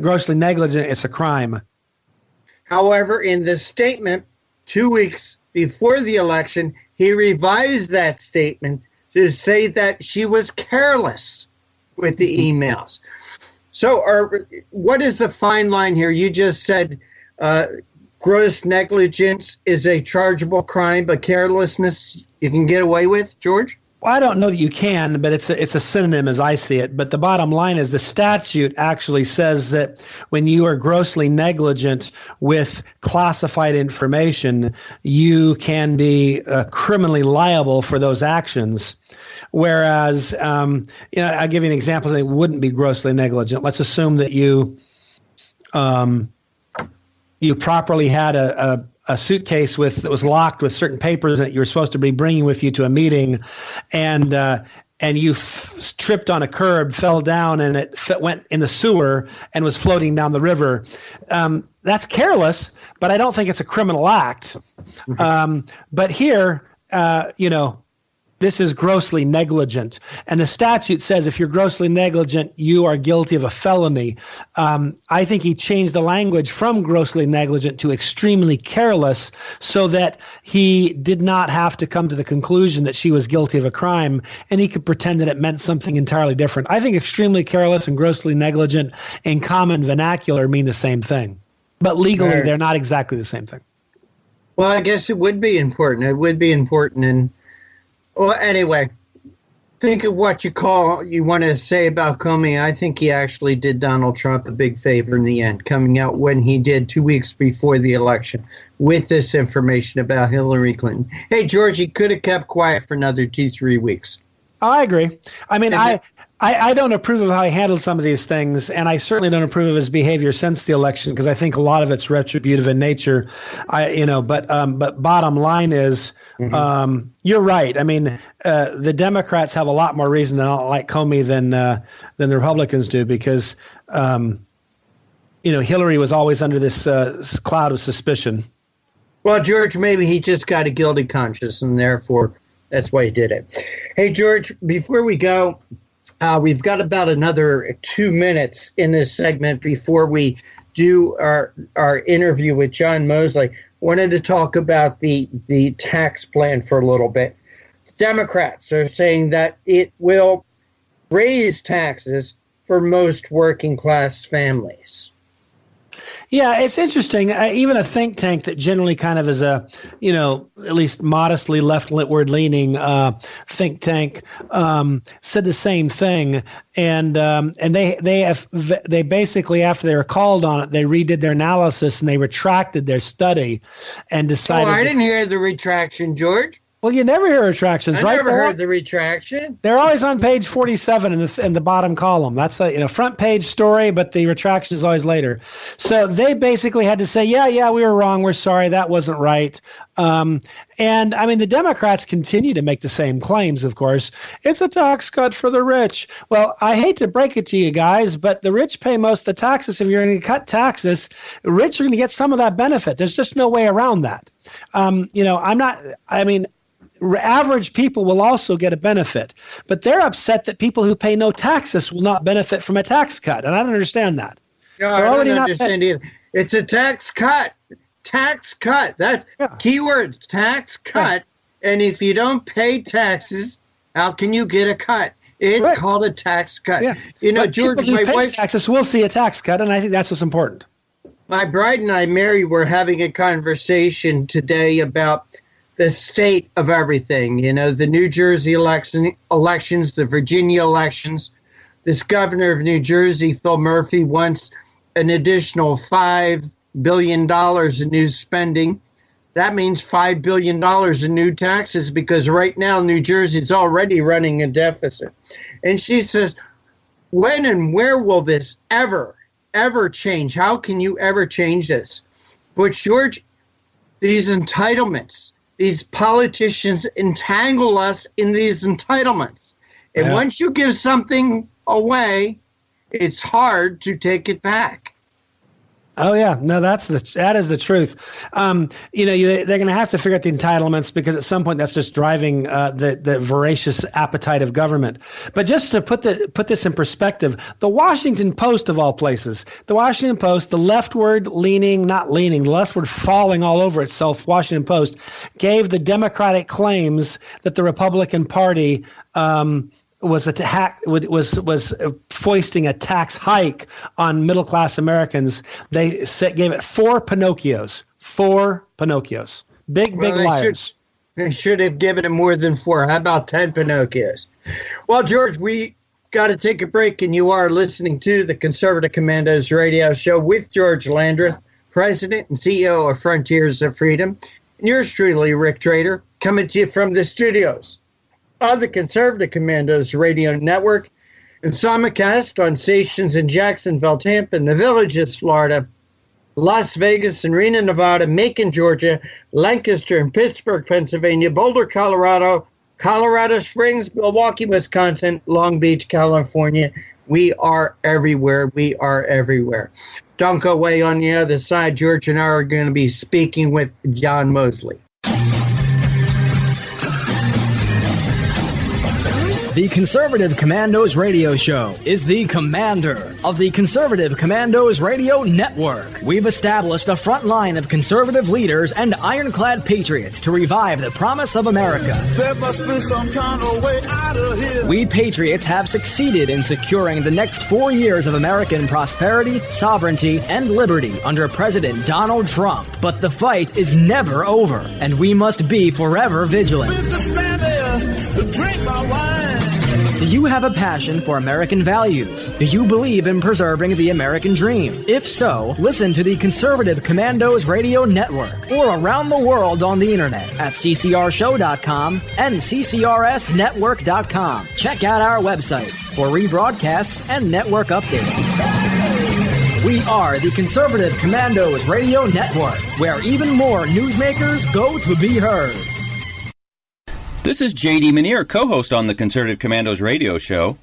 grossly negligent, it's a crime.
However, in this statement, 2 weeks before the election, he revised that statement to say that she was careless with the emails. So what is the fine line here? You just said gross negligence is a chargeable crime, but carelessness you can get away with, George?
Well, I don't know that you can, but it's a synonym as I see it. But the bottom line is the statute actually says that when you are grossly negligent with classified information, you can be criminally liable for those actions. Whereas, I'll give you an example. They wouldn't be grossly negligent. Let's assume that you properly had a suitcase that was locked with certain papers that you were supposed to be bringing with you to a meeting, and you tripped on a curb, fell down, and it went in the sewer and was floating down the river. That's careless, but I don't think it's a criminal act. But here, this is grossly negligent. And the statute says if you're grossly negligent, you are guilty of a felony. I think he changed the language from grossly negligent to extremely careless so that he did not have to come to the conclusion that she was guilty of a crime, and he could pretend that it meant something entirely different. I think extremely careless and grossly negligent in common vernacular mean the same thing. But legally, they're not exactly the same thing.
Well, I guess it would be important. It would be important. Well, anyway, think of what you want to say about Comey. I think he actually did Donald Trump a big favor in the end, coming out when he did 2 weeks before the election with this information about Hillary Clinton. Hey, George, he could have kept quiet for another 2-3 weeks.
I agree. I mean, I don't approve of how he handled some of these things, and I certainly don't approve of his behavior since the election because I think a lot of it's retributive in nature. But bottom line is, you're right. I mean, the Democrats have a lot more reason to not like Comey than the Republicans do because, Hillary was always under this cloud of suspicion.
Well, George, maybe he just got a guilty conscience, and therefore that's why he did it. Hey, George, before we go, we've got about another 2 minutes in this segment before we do our interview with John Mosley. Wanted to talk about the tax plan for a little bit. Democrats are saying that it will raise taxes for most working class families.
Yeah, it's interesting. Even a think tank that generally kind of is a, at least modestly leftward leaning think tank said the same thing. And they basically, after they were called on it, they redid their analysis and they retracted their study and decided.
Oh, I didn't hear the retraction, George.
Well, you never hear retractions, right?
I never heard the retraction.
They're always on page 47 in the bottom column. That's a front page story, but the retraction is always later. So they basically had to say, yeah, we were wrong. We're sorry. That wasn't right. And I mean, the Democrats continue to make the same claims, of course. It's a tax cut for the rich. Well, I hate to break it to you guys, but the rich pay most of the taxes. If you're going to cut taxes, the rich are going to get some of that benefit. There's just no way around that. Average people will also get a benefit, but they're upset that people who pay no taxes will not benefit from a tax cut, and I don't understand that.
No, I don't understand either. It's a tax cut. Tax cut. That's keyword, tax cut. Yeah. And if you don't pay taxes, how can you get a cut? It's called a tax cut. Yeah.
But
George,
people who pay taxes will see a tax cut, and I think that's what's important.
My bride and I, Mary, were having a conversation today about the state of everything, the New Jersey elections, the Virginia elections. This governor of New Jersey, Phil Murphy, wants an additional $5 billion in new spending. That means $5 billion in new taxes because right now New Jersey is already running a deficit. And she says, when and where will this ever change? How can you ever change this? But George, these entitlements, these politicians entangle us in these entitlements. And once you give something away, it's hard to take it back.
Oh yeah, no, that is the truth. They're going to have to figure out the entitlements because at some point that's just driving the voracious appetite of government. But just to put this in perspective, the Washington Post of all places, the Washington Post, the leftward falling all over itself, Washington Post gave the Democratic claims that the Republican Party was foisting a tax hike on middle-class Americans. They gave it 4 Pinocchios. 4 Pinocchios. Big liars.
They should have given it more than 4. How about 10 Pinocchios? Well, George, we got to take a break, and you are listening to the Conservative Commandos radio show with George Landreth, President and CEO of Frontiers of Freedom, and yours truly, Rick Trader, coming to you from the studios of the Conservative Commandos Radio Network and simulcast on stations in Jacksonville, Tampa, and the Villages, Florida, Las Vegas and Reno, Nevada, Macon, Georgia, Lancaster and Pittsburgh, Pennsylvania, Boulder, Colorado, Colorado Springs, Milwaukee, Wisconsin, Long Beach, California. We are everywhere. We are everywhere. Don't go away. On the other side, George and I are going to be speaking with John Mosley.
The Conservative Commandos Radio Show is the commander of the Conservative Commandos Radio Network. We've established a front line of conservative leaders and ironclad patriots to revive the promise of America.
There must be some kind of way out of here.
We patriots have succeeded in securing the next 4 years of American prosperity, sovereignty, and liberty under President Donald Trump. But the fight is never over, and we must be forever vigilant.
Businessman there, drink my wine.
Do you have a passion for American values? Do you believe in preserving the American dream? If so, listen to the Conservative Commandos Radio Network or around the world on the internet at ccrshow.com and ccrsnetwork.com. Check out our websites for rebroadcasts and network updates. We are the Conservative Commandos Radio Network, where even more newsmakers go to be heard.
This is J.D. Manier, co-host on the Conservative Commandos radio show.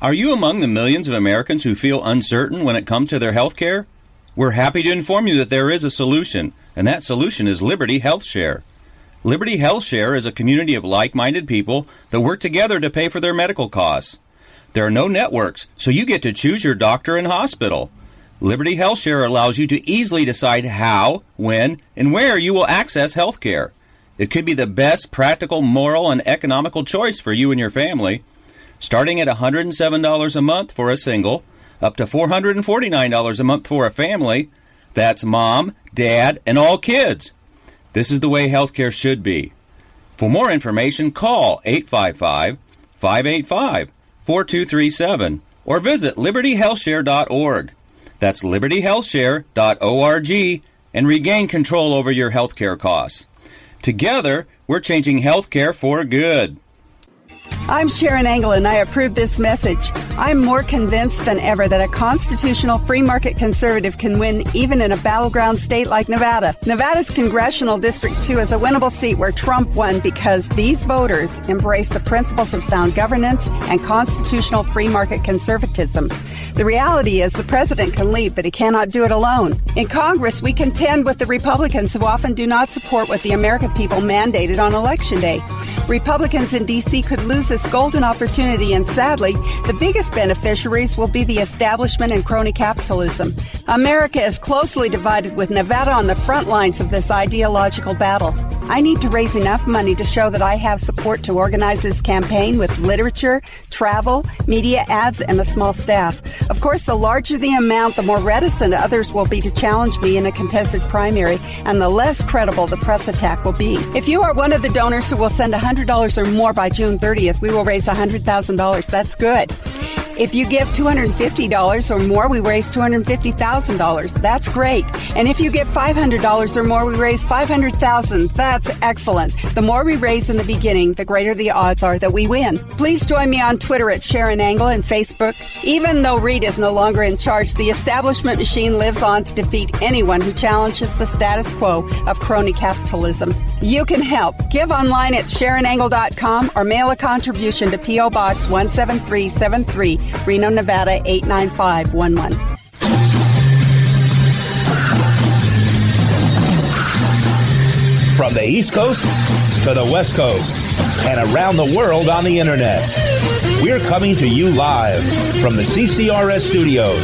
Are you among the millions of Americans who feel uncertain when it comes to their health care? We're happy to inform you that there is a solution, and that solution is Liberty Health Share. Liberty Health Share is a community of like-minded people that work together to pay for their medical costs. There are no networks, so you get to choose your doctor and hospital. Liberty Health Share allows you to easily decide how, when, and where you will access health care. It could be the best practical, moral, and economical choice for you and your family. Starting at $107 a month for a single, up to $449 a month for a family. That's mom, dad, and all kids. This is the way healthcare should be. For more information, call 855-585-4237 or visit libertyhealthshare.org. That's libertyhealthshare.org and regain control over your healthcare costs. Together, we're changing healthcare for good.
I'm Sharon Engel, and I approve this message. I'm more convinced than ever that a constitutional free market conservative can win even in a battleground state like Nevada. Nevada's Congressional District 2 is a winnable seat where Trump won because these voters embrace the principles of sound governance and constitutional free market conservatism. The reality is the president can lead, but he cannot do it alone. In Congress, we contend with the Republicans who often do not support what the American people mandated on Election Day. Republicans in D.C. could lose this golden opportunity, and sadly, the biggest beneficiaries will be the establishment and crony capitalism. America is closely divided, with Nevada on the front lines of this ideological battle. I need to raise enough money to show that I have support to organize this campaign with literature, travel, media ads, and a small staff. Of course, the larger the amount, the more reticent others will be to challenge me in a contested primary, and the less credible the press attack will be. If you are one of the donors who will send $100 or more by June 30th, we will raise $100,000. That's good. If you give $250 or more, we raise $250,000. That's great. And if you give $500 or more, we raise $500,000. That's excellent. The more we raise in the beginning, the greater the odds are that we win. Please join me on Twitter at Sharon Engel and Facebook. Even though Reed is no longer in charge, the establishment machine lives on to defeat anyone who challenges the status quo of crony capitalism. You can help. Give online at SharonEngel.com or mail a contribution to P.O. Box 17373, Reno, Nevada 89511.
From the East Coast to the West Coast and around the world on the internet. We're coming to you live from the CCRS studios.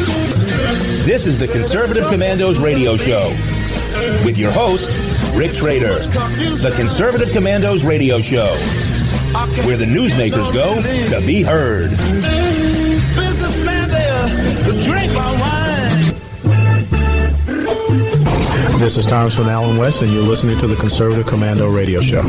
This is the Conservative Commandos radio show with your host, Rick Trader. The Conservative Commandos radio show, where the newsmakers go to be heard.
Businessman there, drink my wine.
This is Congressman Alan West, and you're listening to the Conservative Commando radio show.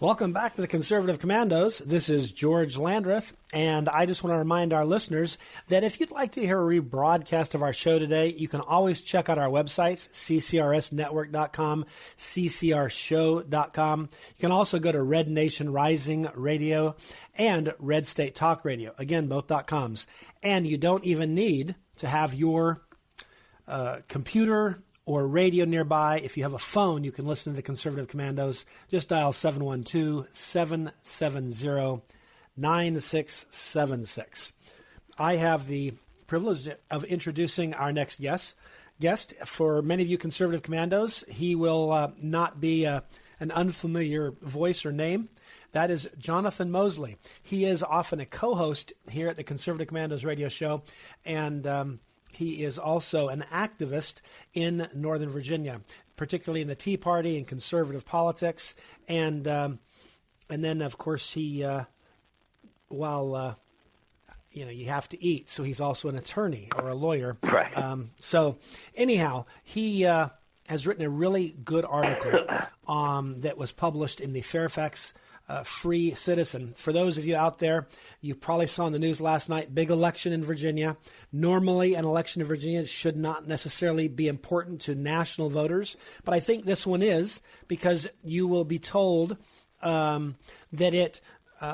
Welcome back to the Conservative Commandos. This is George Landreth, and I just want to remind our listeners that if you'd like to hear a rebroadcast of our show today, you can always check out our websites, ccrsnetwork.com, ccrshow.com. You can also go to Red Nation Rising Radio and Red State Talk Radio. Again, both .coms. And you don't even need to have your computer or radio nearby. If you have a phone, you can listen to the Conservative Commandos. Just dial 712-770-9676. I have the privilege of introducing our next guest. For many of you Conservative Commandos, he will not be an unfamiliar voice or name. That is Jonathan Mosley. He is often a co-host here at the Conservative Commandos radio show, and he is also an activist in Northern Virginia, particularly in the Tea Party and conservative politics. And then, of course, he, you have to eat, so he's also an attorney or a lawyer.
Right.
So anyhow, he has written a really good article that was published in the Fairfax Free Citizen. For those of you out there, you probably saw in the news last night, big election in Virginia. Normally, an election in Virginia should not necessarily be important to national voters, but I think this one is, because you will be told that it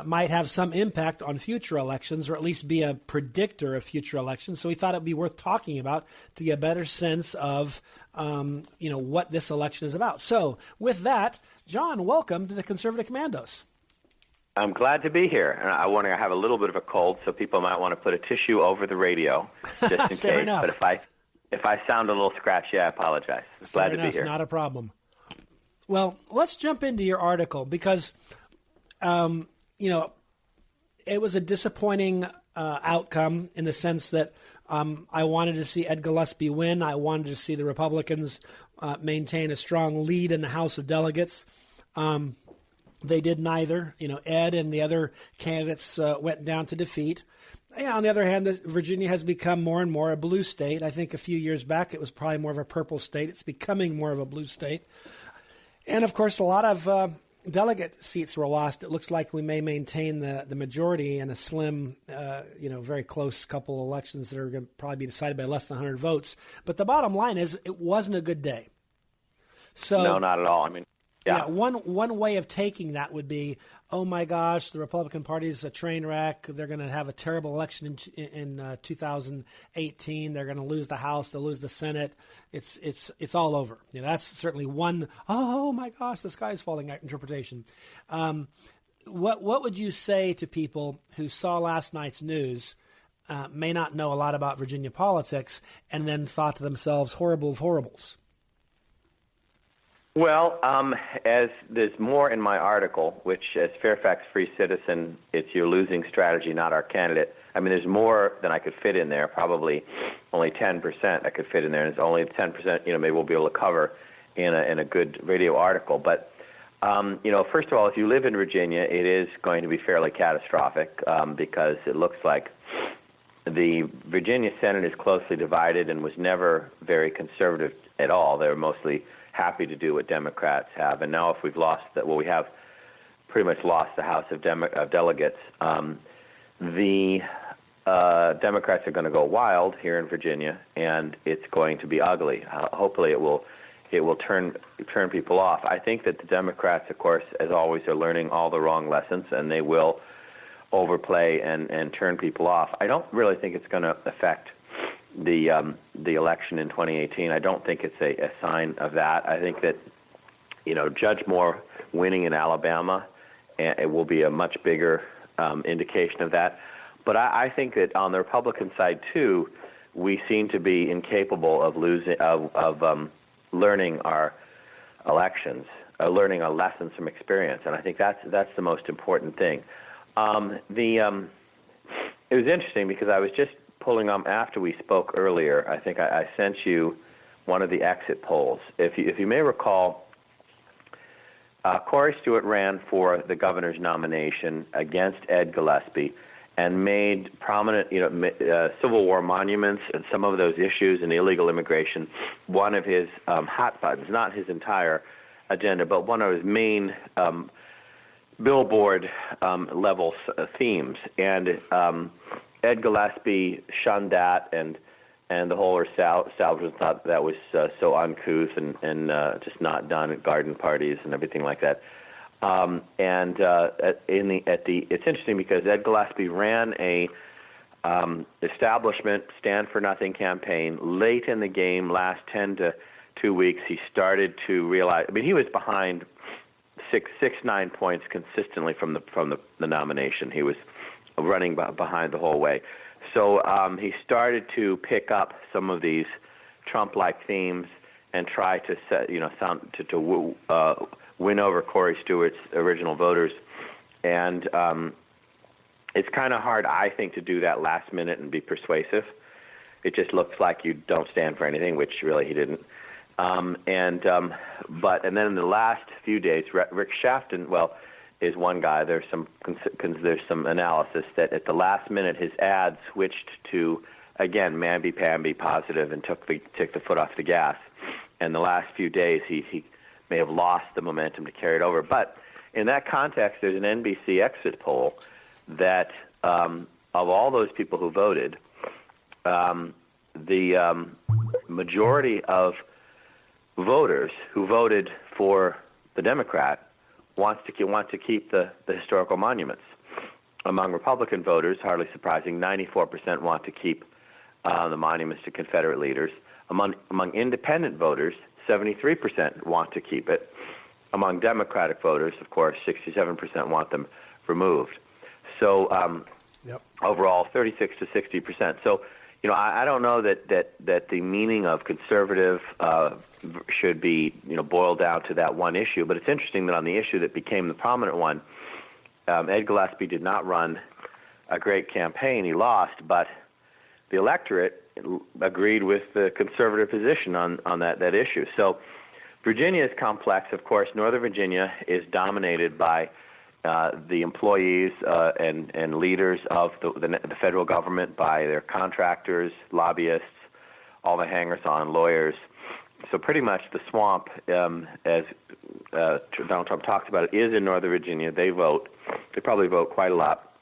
might have some impact on future elections, or at least be a predictor of future elections. So we thought it would be worth talking about to get a better sense of what this election is about. So with that, John, welcome to the Conservative Commandos.
I'm glad to be here. And I want to have a little bit of a cold, so people might want to put a tissue over the radio just in
Fair
case.
enough.
But if I sound a little scratchy, I apologize. Glad to be here.
Not a problem. Well, let's jump into your article because, it was a disappointing outcome in the sense that I wanted to see Ed Gillespie win. I wanted to see the Republicans maintain a strong lead in the House of Delegates. They did neither. Ed and the other candidates went down to defeat. And on the other hand, Virginia has become more and more a blue state. I think a few years back it was probably more of a purple state. It's becoming more of a blue state. And, of course, a lot of delegate seats were lost. It looks like we may maintain the majority in a slim, very close couple elections that are going to probably be decided by less than 100 votes. But the bottom line is it wasn't a good day. So
no, not at all. I mean, yeah.
One way of taking that would be, oh my gosh, the Republican Party is a train wreck. They're going to have a terrible election in 2018. They're going to lose the House. They'll lose the Senate. It's all over. That's certainly one. Oh my gosh, the sky's falling interpretation. What would you say to people who saw last night's news, may not know a lot about Virginia politics, and then thought to themselves, horrible of horribles?
Well, as there's more in my article, which as Fairfax Free Citizen, it's your losing strategy, not our candidate. I mean, there's more than I could fit in there, probably only 10% I could fit in there, and it's only 10%, maybe we'll be able to cover in a good radio article. But, first of all, if you live in Virginia, it is going to be fairly catastrophic because it looks like the Virginia Senate is closely divided and was never very conservative at all. They were mostly happy to do what Democrats have. And now if we've lost that, we have pretty much lost the House of Delegates. The Democrats are going to go wild here in Virginia, and it's going to be ugly. Hopefully it will turn people off. I think that the Democrats, of course, as always, are learning all the wrong lessons, and they will overplay and turn people off. I don't really think it's going to affect the election in 2018. I don't think it's a sign of that. I think that Judge Moore winning in Alabama and it will be a much bigger indication of that. But I think that on the Republican side too, we seem to be incapable of learning our elections, learning our lessons from experience, and I think that's the most important thing. It was interesting because I was just pulling up after we spoke earlier. I think I sent you one of the exit polls. If you may recall, Corey Stewart ran for the governor's nomination against Ed Gillespie and made prominent, Civil War monuments and some of those issues and illegal immigration one of his hot buttons, not his entire agenda, but one of his main billboard level themes. And Ed Gillespie shunned that, and the whole establishment thought that was so uncouth and just not done at garden parties and everything like that. It's interesting because Ed Gillespie ran a establishment stand for nothing campaign late in the game. Last 10 to 2 weeks, he started to realize. I mean, he was behind 9 points consistently from the nomination. He was running behind the whole way. So he started to pick up some of these Trump-like themes and try to win over Corey Stewart's original voters. And it's kind of hard, I think, to do that last minute and be persuasive. It just looks like you don't stand for anything, which really he didn't. And then in the last few days, Rick Shafton, is one guy. There's some analysis that at the last minute his ad switched to, again, mamby-pamby positive and took the foot off the gas. And the last few days he may have lost the momentum to carry it over. But in that context, there's an NBC exit poll that of all those people who voted, the majority of voters who voted for the Democrat want to keep the historical monuments. Among Republican voters, hardly surprising, 94% want to keep the monuments to Confederate leaders. Among independent voters, 73% want to keep it. Among Democratic voters, of course, 67% want them removed. So overall, 36 to 60%. So, I don't know that the meaning of conservative should be, boiled down to that one issue. But it's interesting that on the issue that became the prominent one, Ed Gillespie did not run a great campaign. He lost, but the electorate agreed with the conservative position on that issue. So Virginia is complex. Of course, Northern Virginia is dominated by the employees and leaders of the federal government, by their contractors, lobbyists, all the hangers-on, lawyers. So pretty much the swamp, as Donald Trump talks about it, is in Northern Virginia. They vote. They probably vote quite a lot.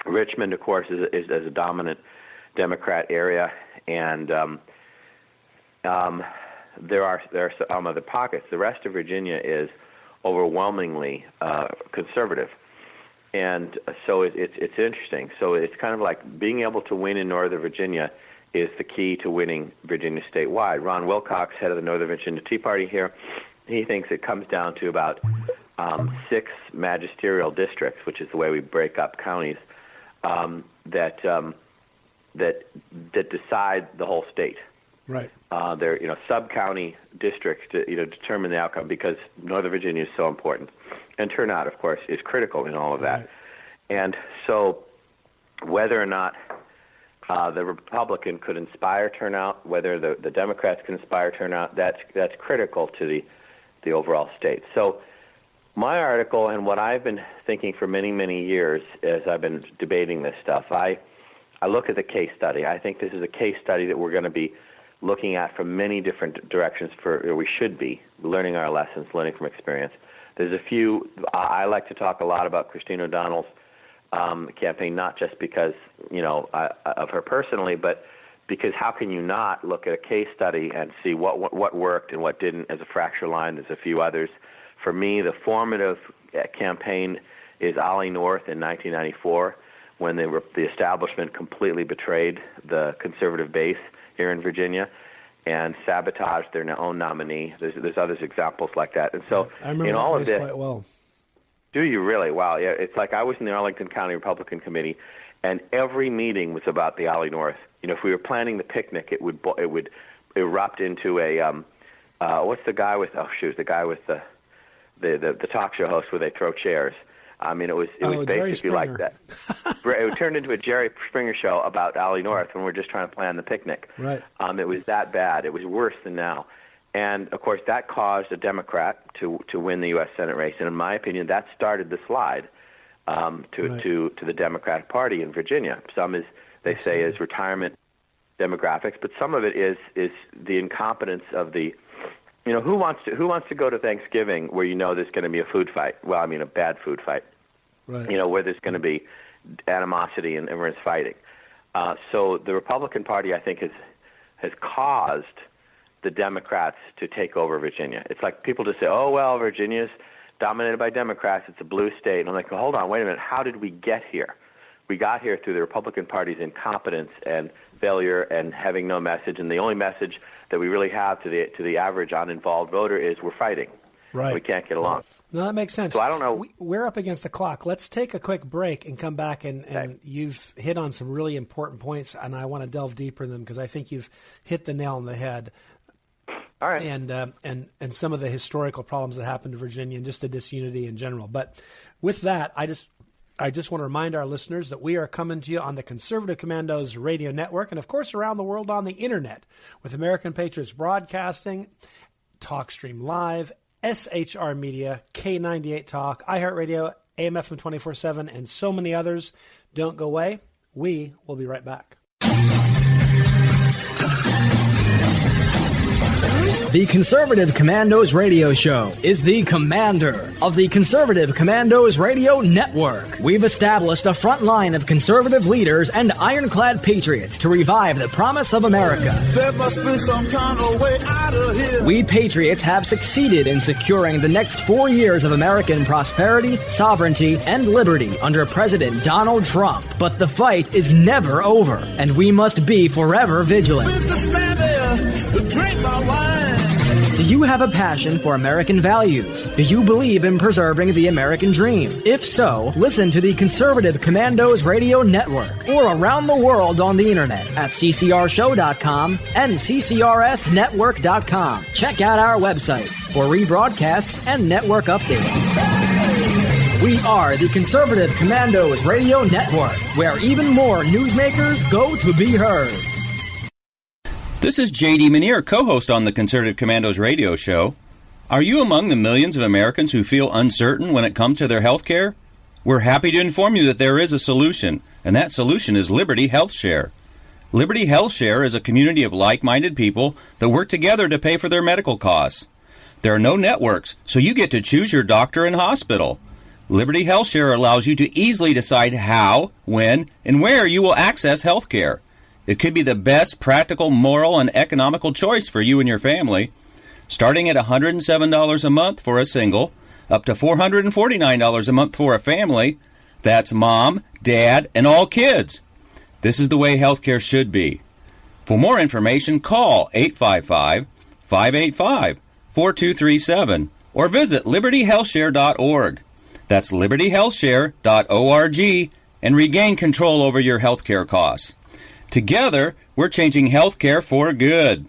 Richmond, of course, is a dominant Democrat area, and there are some other pockets. The rest of Virginia is overwhelmingly conservative, and so it's interesting. So it's kind of like being able to win in Northern Virginia is the key to winning Virginia statewide. Ron Wilcox, head of the Northern Virginia Tea Party here, he thinks it comes down to about 6 magisterial districts, which is the way we break up counties, that decide the whole state.
Right.
They're sub-county districts to determine the outcome, because Northern Virginia is so important, and turnout, of course, is critical in all of that. Right. And so, whether or not the Republican could inspire turnout, whether the Democrats can inspire turnout, that's critical to the overall state. So, my article and what I've been thinking for many, many years as I've been debating this stuff, I look at the case study. I think this is a case study that we're going to be looking at from many different directions, or we should be learning our lessons, learning from experience. There's a few. I like to talk a lot about Christine O'Donnell's campaign, not just because of her personally, but because how can you not look at a case study and see what worked and what didn't as a fracture line? There's a few others. For me, the formative campaign is Ollie North in 1994, when the establishment completely betrayed the conservative base here in Virginia and sabotaged their own nominee. There's other examples like that. And so
I remember
in all of this,
quite well.
Do you really? Wow. Yeah, it's like I was in the Arlington County Republican Committee, and every meeting was about the Ollie North. You know, if we were planning the picnic, it would erupt into a what's the guy with the talk show host where they throw chairs. I mean, it was basically like that. It turned into a Jerry Springer show about Ollie North when we're just trying to plan the picnic.
Right.
It was that bad. It was worse than now. And, of course, that caused a Democrat to win the U.S. Senate race. And in my opinion, that started the slide to the Democratic Party in Virginia. Some they say is retirement demographics, but some of it is the incompetence of the, you know, who wants to go to Thanksgiving where you know there's going to be a food fight? Well, I mean a bad food fight.
Right.
You know, where there's going to be animosity and everyone's fighting. So the Republican Party, I think, has caused the Democrats to take over Virginia. It's like people just say, oh, well, Virginia's dominated by Democrats. It's a blue state. And I'm like, well, hold on, wait a minute. How did we get here? We got here through the Republican Party's incompetence and failure and having no message. And the only message that we really have to the average uninvolved voter is we're fighting.
Right.
We can't get along.
No, that makes sense.
So I don't know.
We're up against the clock. Let's take a quick break and come back. And you've hit on some really important points, and I want to delve deeper in them because I think you've hit the nail on the head.
All right.
And some of the historical problems that happened to Virginia and just the disunity in general. But with that, I just want to remind our listeners that we are coming to you on the Conservative Commandos radio network and, of course, around the world on the Internet with American Patriots Broadcasting, TalkStream Live, SHR Media, K98 Talk, iHeartRadio, AM/FM 24/7, and so many others. Don't go away. We will be right back.
The Conservative Commandos Radio Show is the commander of the Conservative Commandos Radio Network. We've established a front line of conservative leaders and ironclad patriots to revive the promise of America.
There must be some kind of way out of here.
We patriots have succeeded in securing the next 4 years of American prosperity, sovereignty, and liberty under President Donald Trump. But the fight is never over, and we must be forever vigilant.
Businessman there, drink my wine.
Do you have a passion for American values? Do you believe in preserving the American dream? If so, listen to the Conservative Commandos Radio Network or around the world on the Internet at ccrshow.com and ccrsnetwork.com. Check out our websites for rebroadcasts and network updates. We are the Conservative Commandos Radio Network, where even more newsmakers go to be heard.
This is J.D. Manier, co-host on the Conservative Commandos radio show. Are you among the millions of Americans who feel uncertain when it comes to their health care? We're happy to inform you that there is a solution, and that solution is Liberty Health Share. Liberty Health Share is a community of like-minded people that work together to pay for their medical costs. There are no networks, so you get to choose your doctor and hospital. Liberty Health Share allows you to easily decide how, when, and where you will access health care. It could be the best practical, moral, and economical choice for you and your family. Starting at $107 a month for a single, up to $449 a month for a family. That's mom, dad, and all kids. This is the way healthcare should be. For more information, call 855-585-4237 or visit libertyhealthshare.org. That's libertyhealthshare.org and regain control over your healthcare costs. Together, we're changing healthcare for good.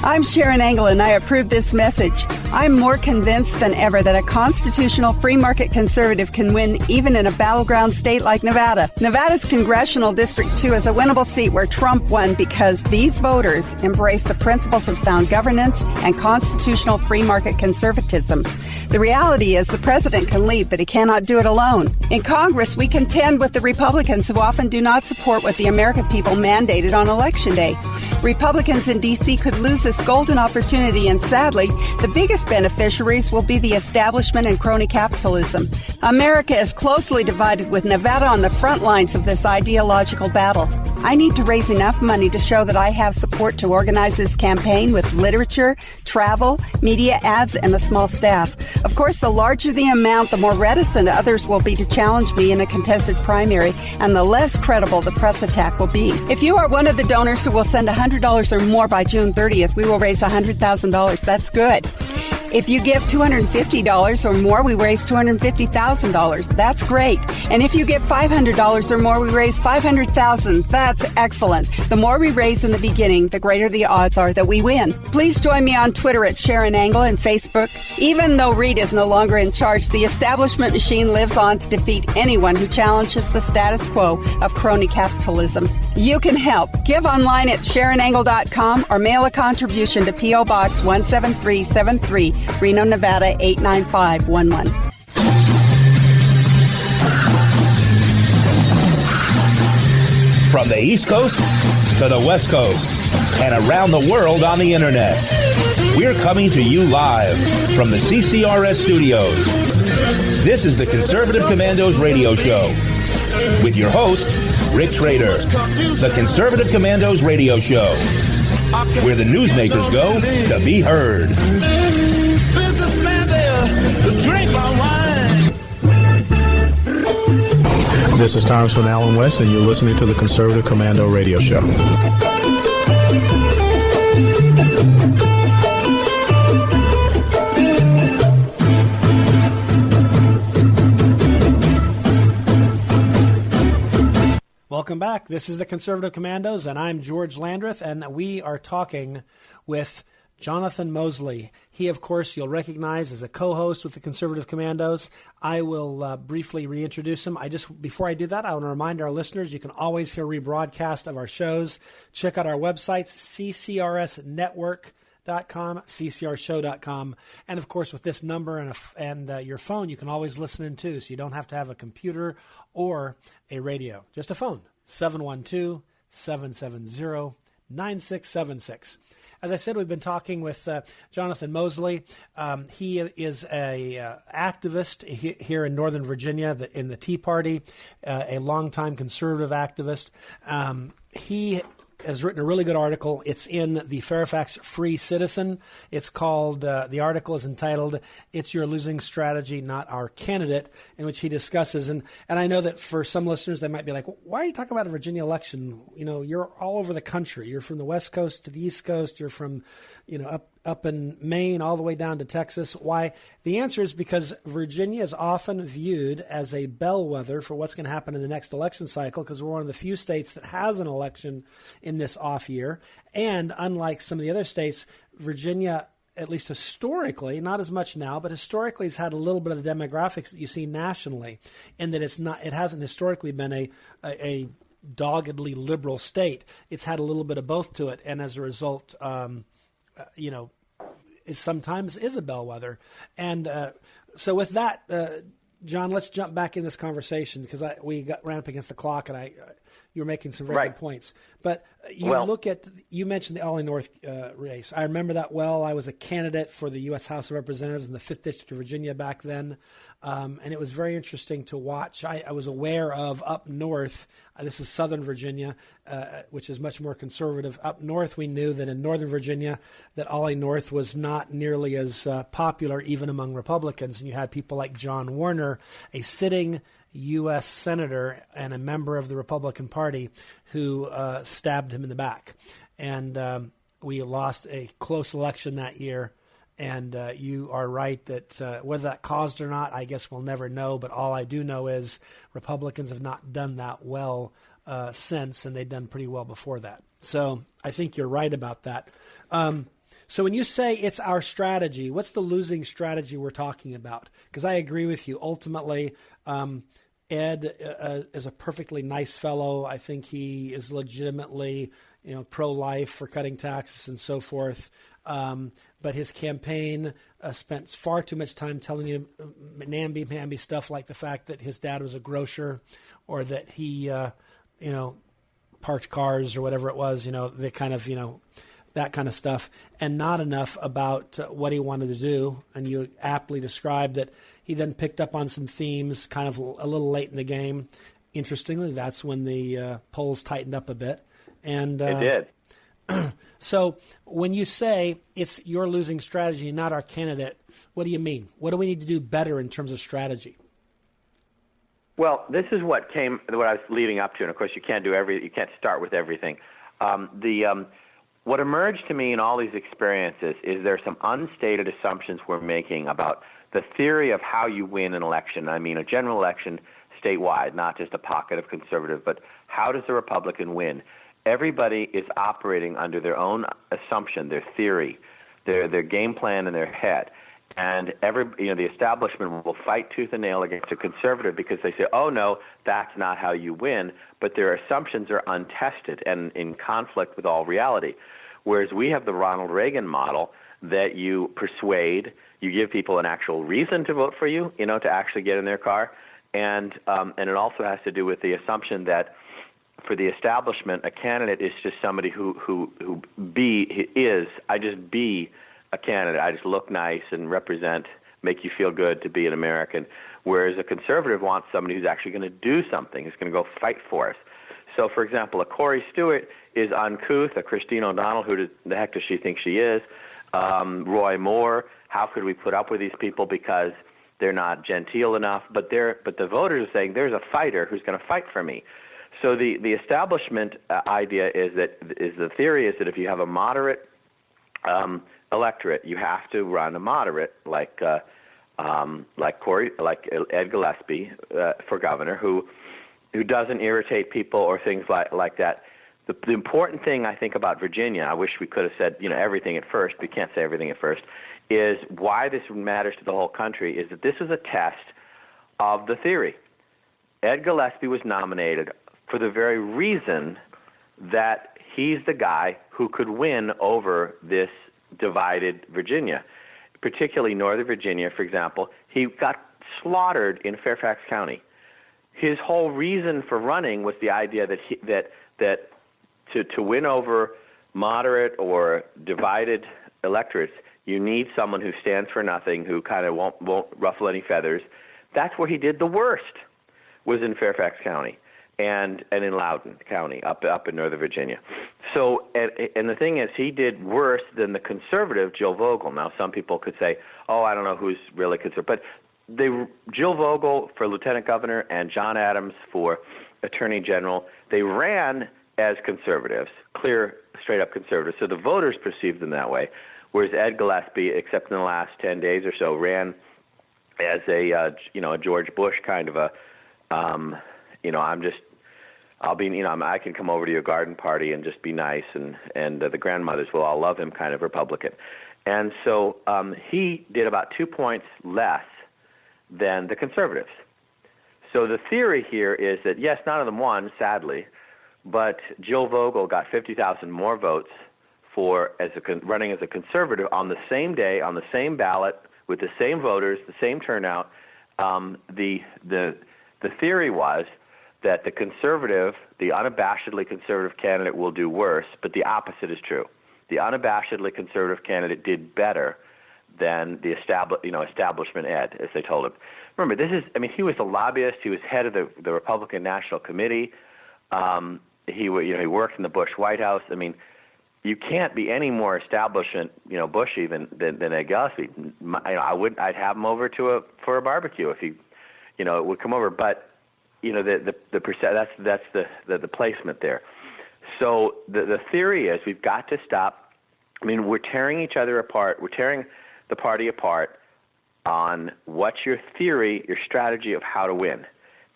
I'm Sharon Engel, and I approve this message. I'm more convinced than ever that a constitutional free market conservative can win even in a battleground state like Nevada. Nevada's Congressional District 2 is a winnable seat where Trump won because these voters embrace the principles of sound governance and constitutional free market conservatism. The reality is the president can lead, but he cannot do it alone. In Congress, we contend with the Republicans who often do not support what the American people mandated on Election Day. Republicans in D.C. could lose this golden opportunity, and sadly, the biggest beneficiaries will be the establishment and crony capitalism. America is closely divided, with Nevada on the front lines of this ideological battle. I need to raise enough money to show that I have support to organize this campaign with literature, travel, media ads, and a small staff. Of course, the larger the amount, the more reticent others will be to challenge me in a contested primary, and the less credible the press attack will be. If you are one of the donors who will send $100 or more by June 30th, we will raise $100,000. That's good. If you give $250 or more, we raise $250,000. That's great. And if you give $500 or more, we raise $500,000. That's excellent. The more we raise in the beginning, the greater the odds are that we win. Please join me on Twitter at Sharon Angle and Facebook. Even though Reed is no longer in charge, the establishment machine lives on to defeat anyone who challenges the status quo of crony capitalism. You can help. Give online at SharonAngle.com or mail a contribution to P.O. Box 17373, Reno, Nevada 89511.
From the East Coast to the West Coast and around the world on the Internet, we're coming to you live from the CCRS studios. This is the Conservative Commandos radio show with your host, Rick Trader. The Conservative Commandos radio show, where the newsmakers go to be heard.
Businessman there, drink my wine.
This is Congressman Alan West, and you're listening to the Conservative Commando radio show.
Welcome back. This is the Conservative Commandos, and I'm George Landreth, and we are talking with Jonathan Mosley. He, of course, you'll recognize as a co-host with the Conservative Commandos. I will briefly reintroduce him. Before I do that, I want to remind our listeners you can always hear rebroadcast of our shows. Check out our websites, ccrsnetwork.com, ccrshow.com, and of course with this number and your phone, you can always listen in too, so you don't have to have a computer or a radio, just a phone, 712-770-9676. As I said, we've been talking with Jonathan Mosley. He is a activist here in Northern Virginia in the Tea Party, a longtime conservative activist. He has written a really good article. It's in the Fairfax Free Citizen. It's called, the article is entitled, "It's Your Losing Strategy, Not Our Candidate," in which he discusses, and I know that for some listeners, they might be like, why are you talking about a Virginia election? You know, you're all over the country. You're from the West Coast to the East Coast. You're from, up in Maine all the way down to Texas. Why? The answer is because Virginia is often viewed as a bellwether for what's going to happen in the next election cycle, because we're one of the few states that has an election in this off year. And unlike some of the other states, Virginia, at least historically, not as much now, but historically has had a little bit of the demographics that you see nationally, in that it hasn't historically been a doggedly liberal state. It's had a little bit of both to it, and as a result, it sometimes is a bellwether. And so with that, John, let's jump back in this conversation, because we ran up against the clock, and you were making some very good points. But you mentioned the Ollie North race. I remember that well. I was a candidate for the U.S. House of Representatives in the 5th District of Virginia back then, and it was very interesting to watch. I was aware of up north, this is Southern Virginia, which is much more conservative. Up north, we knew that in Northern Virginia that Ollie North was not nearly as popular even among Republicans, and you had people like John Warner, a sitting U.S. Senator and a member of the Republican Party, who stabbed him in the back. And we lost a close election that year. And you are right that whether that caused or not, I guess we'll never know. But all I do know is Republicans have not done that well since, and they've done pretty well before that. So I think you're right about that. So when you say it's our strategy, what's the losing strategy we're talking about? Because I agree with you. Ultimately, Ed is a perfectly nice fellow. I think he is legitimately, pro-life, for cutting taxes and so forth. But his campaign spent far too much time telling you namby-pamby stuff like the fact that his dad was a grocer, or that he, parked cars or whatever it was, the kind of, that kind of stuff, and not enough about what he wanted to do. And you aptly described that he then picked up on some themes kind of a little late in the game. Interestingly, that's when the polls tightened up a bit. And
it did.
So when you say it's your losing strategy, not our candidate, what do you mean? What do we need to do better in terms of strategy?
Well, this is what I was leading up to, and of course you can't start with everything. what emerged to me in all these experiences is there's some unstated assumptions we're making about the theory of how you win an election. I mean, a general election statewide, not just a pocket of conservative, but how does a Republican win? Everybody is operating under their own assumption, their theory, their game plan in their head. And the establishment will fight tooth and nail against a conservative because they say, oh, no, that's not how you win. But their assumptions are untested and in conflict with all reality. Whereas we have the Ronald Reagan model that you persuade, you give people an actual reason to vote for you, to actually get in their car. And it also has to do with the assumption that for the establishment, a candidate is just somebody who I just be a candidate. I just look nice and represent, make you feel good to be an American. Whereas a conservative wants somebody who's actually going to do something, who's going to go fight for us. So, for example, a Corey Stewart is uncouth, a Christine O'Donnell, who the heck does she think she is? Roy Moore, how could we put up with these people because they're not genteel enough? But the voters are saying there's a fighter who's going to fight for me. So the establishment idea is the theory is that if you have a moderate electorate, you have to run a moderate like Ed Gillespie for governor, who doesn't irritate people or things like that. The important thing I think about Virginia, I wish we could have said everything at first. We can't say everything at first. Is why this matters to the whole country is that this is a test of the theory. Ed Gillespie was nominated for the very reason that he's the guy who could win over this divided Virginia, particularly Northern Virginia, for example. He got slaughtered in Fairfax County. His whole reason for running was the idea that to win over moderate or divided electorates, you need someone who stands for nothing, who kind of won't ruffle any feathers. That's where he did the worst, was in Fairfax County and in Loudoun County, up in Northern Virginia. So, and the thing is, he did worse than the conservative Jill Vogel. Now, some people could say, oh, I don't know who's really conservative. But Jill Vogel for lieutenant governor and John Adams for attorney general, they ran as conservatives, clear, straight-up conservatives. So the voters perceived them that way. Whereas Ed Gillespie, except in the last 10 days or so, ran as a George Bush kind of a, I can come over to your garden party and just be nice, and the grandmothers will all love him kind of Republican. And so he did about 2 points less than the conservatives. So the theory here is that, yes, none of them won, sadly, but Jill Vogel got 50,000 more votes running as a conservative on the same day, on the same ballot, with the same voters, the same turnout. The theory was that the conservative, the unabashedly conservative candidate will do worse, but the opposite is true. The unabashedly conservative candidate did better than the establishment Ed, as they told him. Remember, he was a lobbyist. He was head of the Republican National Committee. He worked in the Bush White House. I mean, you can't be any more establishment, Bushy than Ed Gillespie. I'd have him over for a barbecue if he, would come over. But that's the placement there. So the theory is we've got to stop. I mean, we're tearing each other apart. We're tearing the party apart on what's your theory, your strategy of how to win.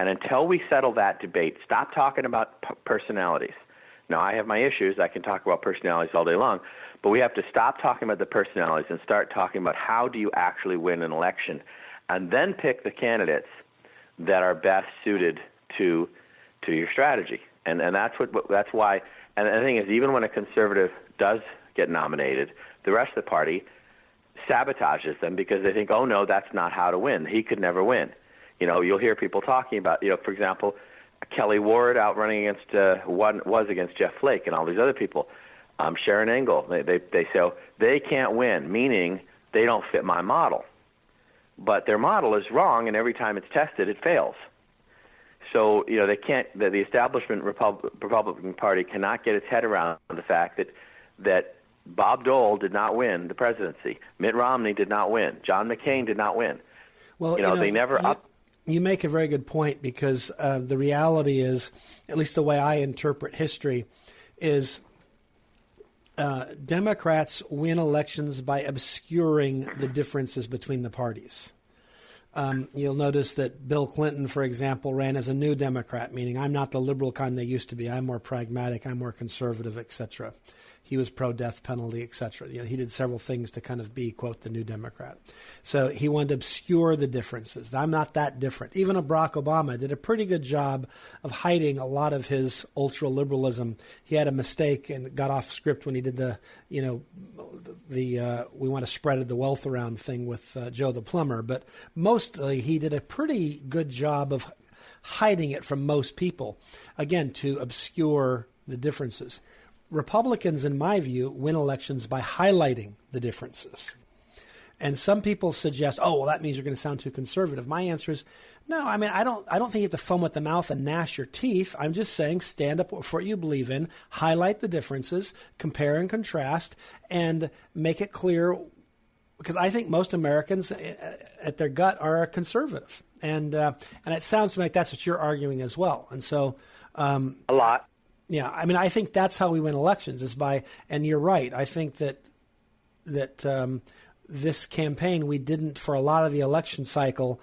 And until we settle that debate, stop talking about personalities. Now, I have my issues. I can talk about personalities all day long. But we have to stop talking about the personalities and start talking about how do you actually win an election, and then pick the candidates that are best suited to your strategy. And that's why. And the thing is, even when a conservative does get nominated, the rest of the party sabotages them because they think, oh, no, that's not how to win. He could never win. You'll hear people talking about, for example, Kelly Ward out running against Jeff Flake and all these other people. Sharon Engel, they say, oh, they can't win, meaning they don't fit my model. But their model is wrong, and every time it's tested, it fails. So, they can't. The establishment Republican Party cannot get its head around the fact that Bob Dole did not win the presidency. Mitt Romney did not win. John McCain did not win.
Well,
they never.
You make a very good point because the reality is, at least the way I interpret history, is Democrats win elections by obscuring the differences between the parties. You'll notice that Bill Clinton, for example, ran as a new Democrat, meaning I'm not the liberal kind they used to be. I'm more pragmatic. I'm more conservative, etc. He was pro-death penalty, etc. He did several things to kind of be, quote, the new Democrat. So he wanted to obscure the differences. I'm not that different. Even Barack Obama did a pretty good job of hiding a lot of his ultra-liberalism. He had a mistake and got off script when he did the we want to spread the wealth around thing with Joe the plumber. But mostly he did a pretty good job of hiding it from most people, again, to obscure the differences. Republicans, in my view, win elections by highlighting the differences. And some people suggest, oh, well, that means you're going to sound too conservative. My answer is, no, I mean, I don't think you have to foam at the mouth and gnash your teeth. I'm just saying stand up for what you believe in, highlight the differences, compare and contrast, and make it clear, because I think most Americans at their gut are conservative. And it sounds to me like that's what you're arguing as well. And so
a lot.
Yeah, I mean, I think that's how we win elections is by, and you're right. I think that this campaign, we didn't, for a lot of the election cycle,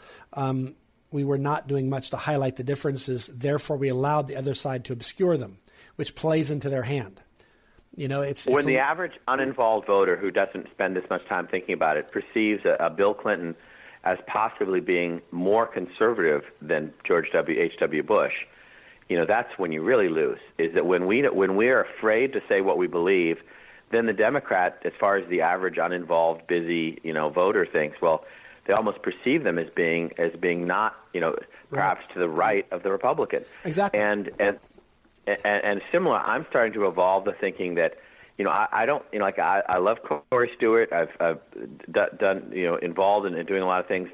we were not doing much to highlight the differences. Therefore, we allowed the other side to obscure them, which plays into their hand. It's
when the average uninvolved voter who doesn't spend this much time thinking about it perceives a Bill Clinton as possibly being more conservative than George H.W. Bush. That's when you really lose, is that when we are afraid to say what we believe, then the Democrat, as far as the average uninvolved, busy, voter thinks, well, they almost perceive them as being not, perhaps to the right of the Republican.
Exactly.
And similar, I'm starting to evolve the thinking that, I don't, I love Corey Stewart. I've done, involved in doing a lot of things.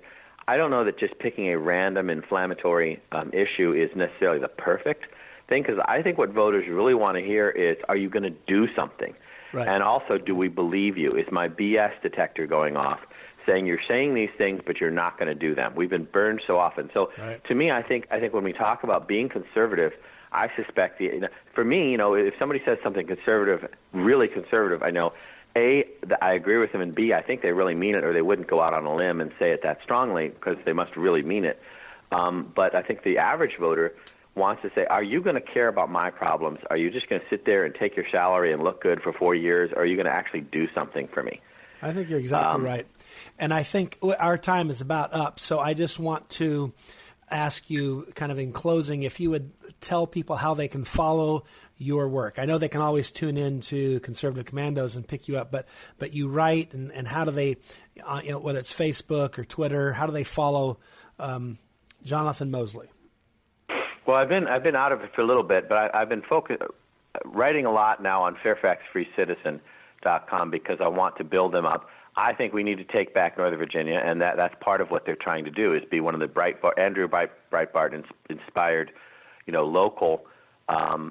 I don't know that just picking a random inflammatory issue is necessarily the perfect thing, because I think what voters really want to hear is, are you going to do something?
Right.
And also, do we believe you? Is my BS detector going off, saying you're saying these things, but you're not going to do them? We've been burned so often. So to me, I think when we talk about being conservative, I suspect, for me, if somebody says something conservative, really conservative, I know, A, I agree with them, and B, I think they really mean it, or they wouldn't go out on a limb and say it that strongly, because they must really mean it. But I think the average voter wants to say, are you going to care about my problems? Are you just going to sit there and take your salary and look good for 4 years, or are you going to actually do something for me?
I think you're exactly right. And I think our time is about up, so I just want to ask you, kind of in closing, if you would tell people how they can follow your work. I know they can always tune in to Conservative Commandos and pick you up, but you write, and how do they, whether it's Facebook or Twitter, how do they follow Jonathan Mosley?
Well, I've been out of it for a little bit, but I've been writing a lot now on FairfaxFreeCitizen.com because I want to build them up. I think we need to take back Northern Virginia, and that's part of what they're trying to do, is be one of the Andrew Breitbart inspired, local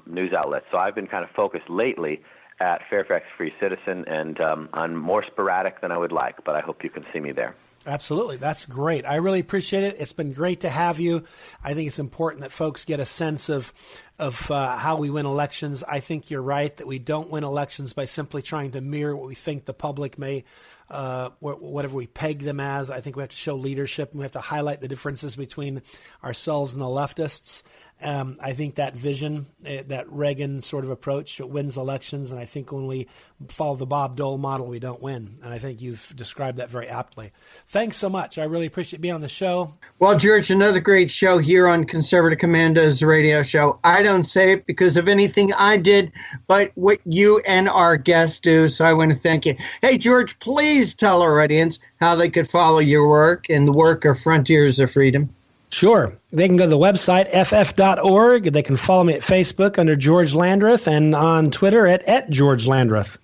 news outlets. So I've been kind of focused lately at Fairfax Free Citizen, and I'm more sporadic than I would like, but I hope you can see me there.
Absolutely. That's great. I really appreciate it. It's been great to have you. I think it's important that folks get a sense of how we win elections. I think you're right that we don't win elections by simply trying to mirror what we think the public may, whatever we peg them as. I think we have to show leadership, and we have to highlight the differences between ourselves and the leftists. I think that vision, that Reagan sort of approach, wins elections. And I think when we follow the Bob Dole model, we don't win. And I think you've described that very aptly. Thanks so much. I really appreciate being on the show.
Well, George, another great show here on Conservative Commandos radio show. I don't say it because of anything I did, but what you and our guests do. So I want to thank you. Hey, George, please tell our audience how they could follow your work and the work of Frontiers of Freedom.
Sure. They can go to the website, ff.org. They can follow me at Facebook under George Landreth, and on Twitter at George Landreth.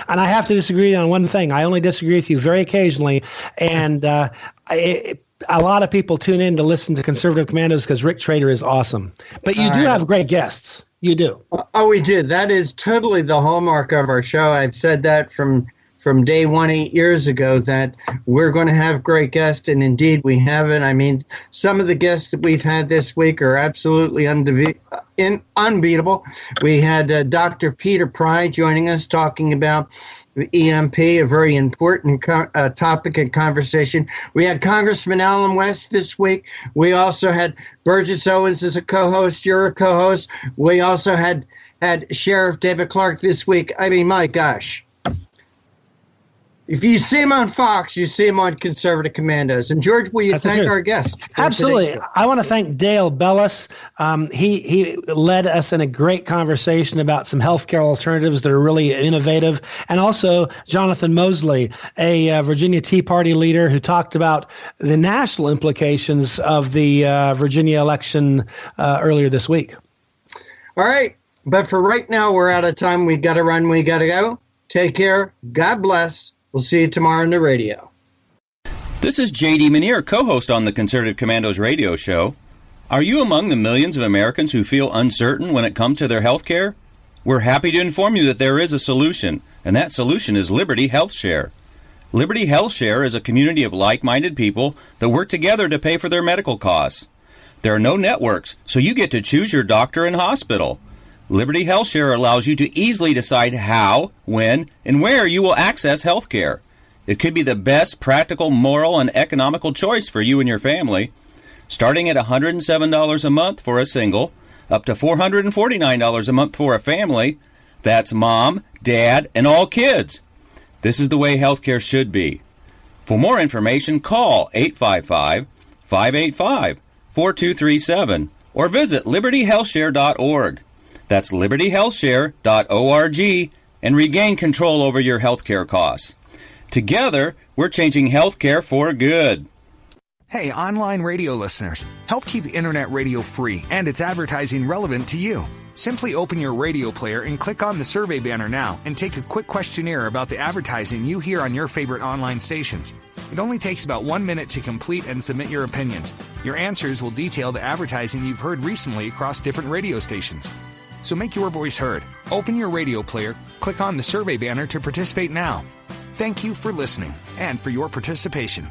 And I have to disagree on one thing. I only disagree with you very occasionally. And a lot of people tune in to listen to Conservative Commandos because Rick Trader is awesome. But you do have great guests. You do.
Oh, we do. That is totally the hallmark of our show. I've said that from from day one 8 years ago that we're going to have great guests, and indeed we haven't. I mean, some of the guests that we've had this week are absolutely unbeatable. We had Dr. Peter Pry joining us talking about EMP, a very important topic and conversation. We had Congressman Allen West this week. We also had Burgess Owens as a co-host. You're a co-host. We also had Sheriff David Clark this week. I mean, my gosh. If you see him on Fox, you see him on Conservative Commandos. And George, will you thank our guest?
Absolutely. I want to thank Dale Bellis. He led us in a great conversation about some healthcare alternatives that are really innovative. And also Jonathan Mosley, a Virginia Tea Party leader who talked about the national implications of the Virginia election earlier this week.
All right. But for right now, we're out of time. We got to run. We got to go. Take care. God bless. We'll see you tomorrow on the radio.
This is J.D. Manier, co-host on the Conservative Commandos radio show. Are you among the millions of Americans who feel uncertain when it comes to their health care? We're happy to inform you that there is a solution, and that solution is Liberty Health Share. Liberty Health Share is a community of like-minded people that work together to pay for their medical costs. There are no networks, so you get to choose your doctor and hospital. Liberty Health Share allows you to easily decide how, when, and where you will access health care. It could be the best practical, moral, and economical choice for you and your family. Starting at $107 a month for a single, up to $449 a month for a family. That's mom, dad, and all kids. This is the way health care should be. For more information, call 855-585-4237 or visit libertyhealthshare.org. That's libertyhealthshare.org and regain control over your health care costs. Together, we're changing health care for good.
Hey, online radio listeners, help keep internet radio free and its advertising relevant to you. Simply open your radio player and click on the survey banner now and take a quick questionnaire about the advertising you hear on your favorite online stations. It only takes about 1 minute to complete and submit your opinions. Your answers will detail the advertising you've heard recently across different radio stations. So make your voice heard. Open your radio player, click on the survey banner to participate now. Thank you for listening and for your participation.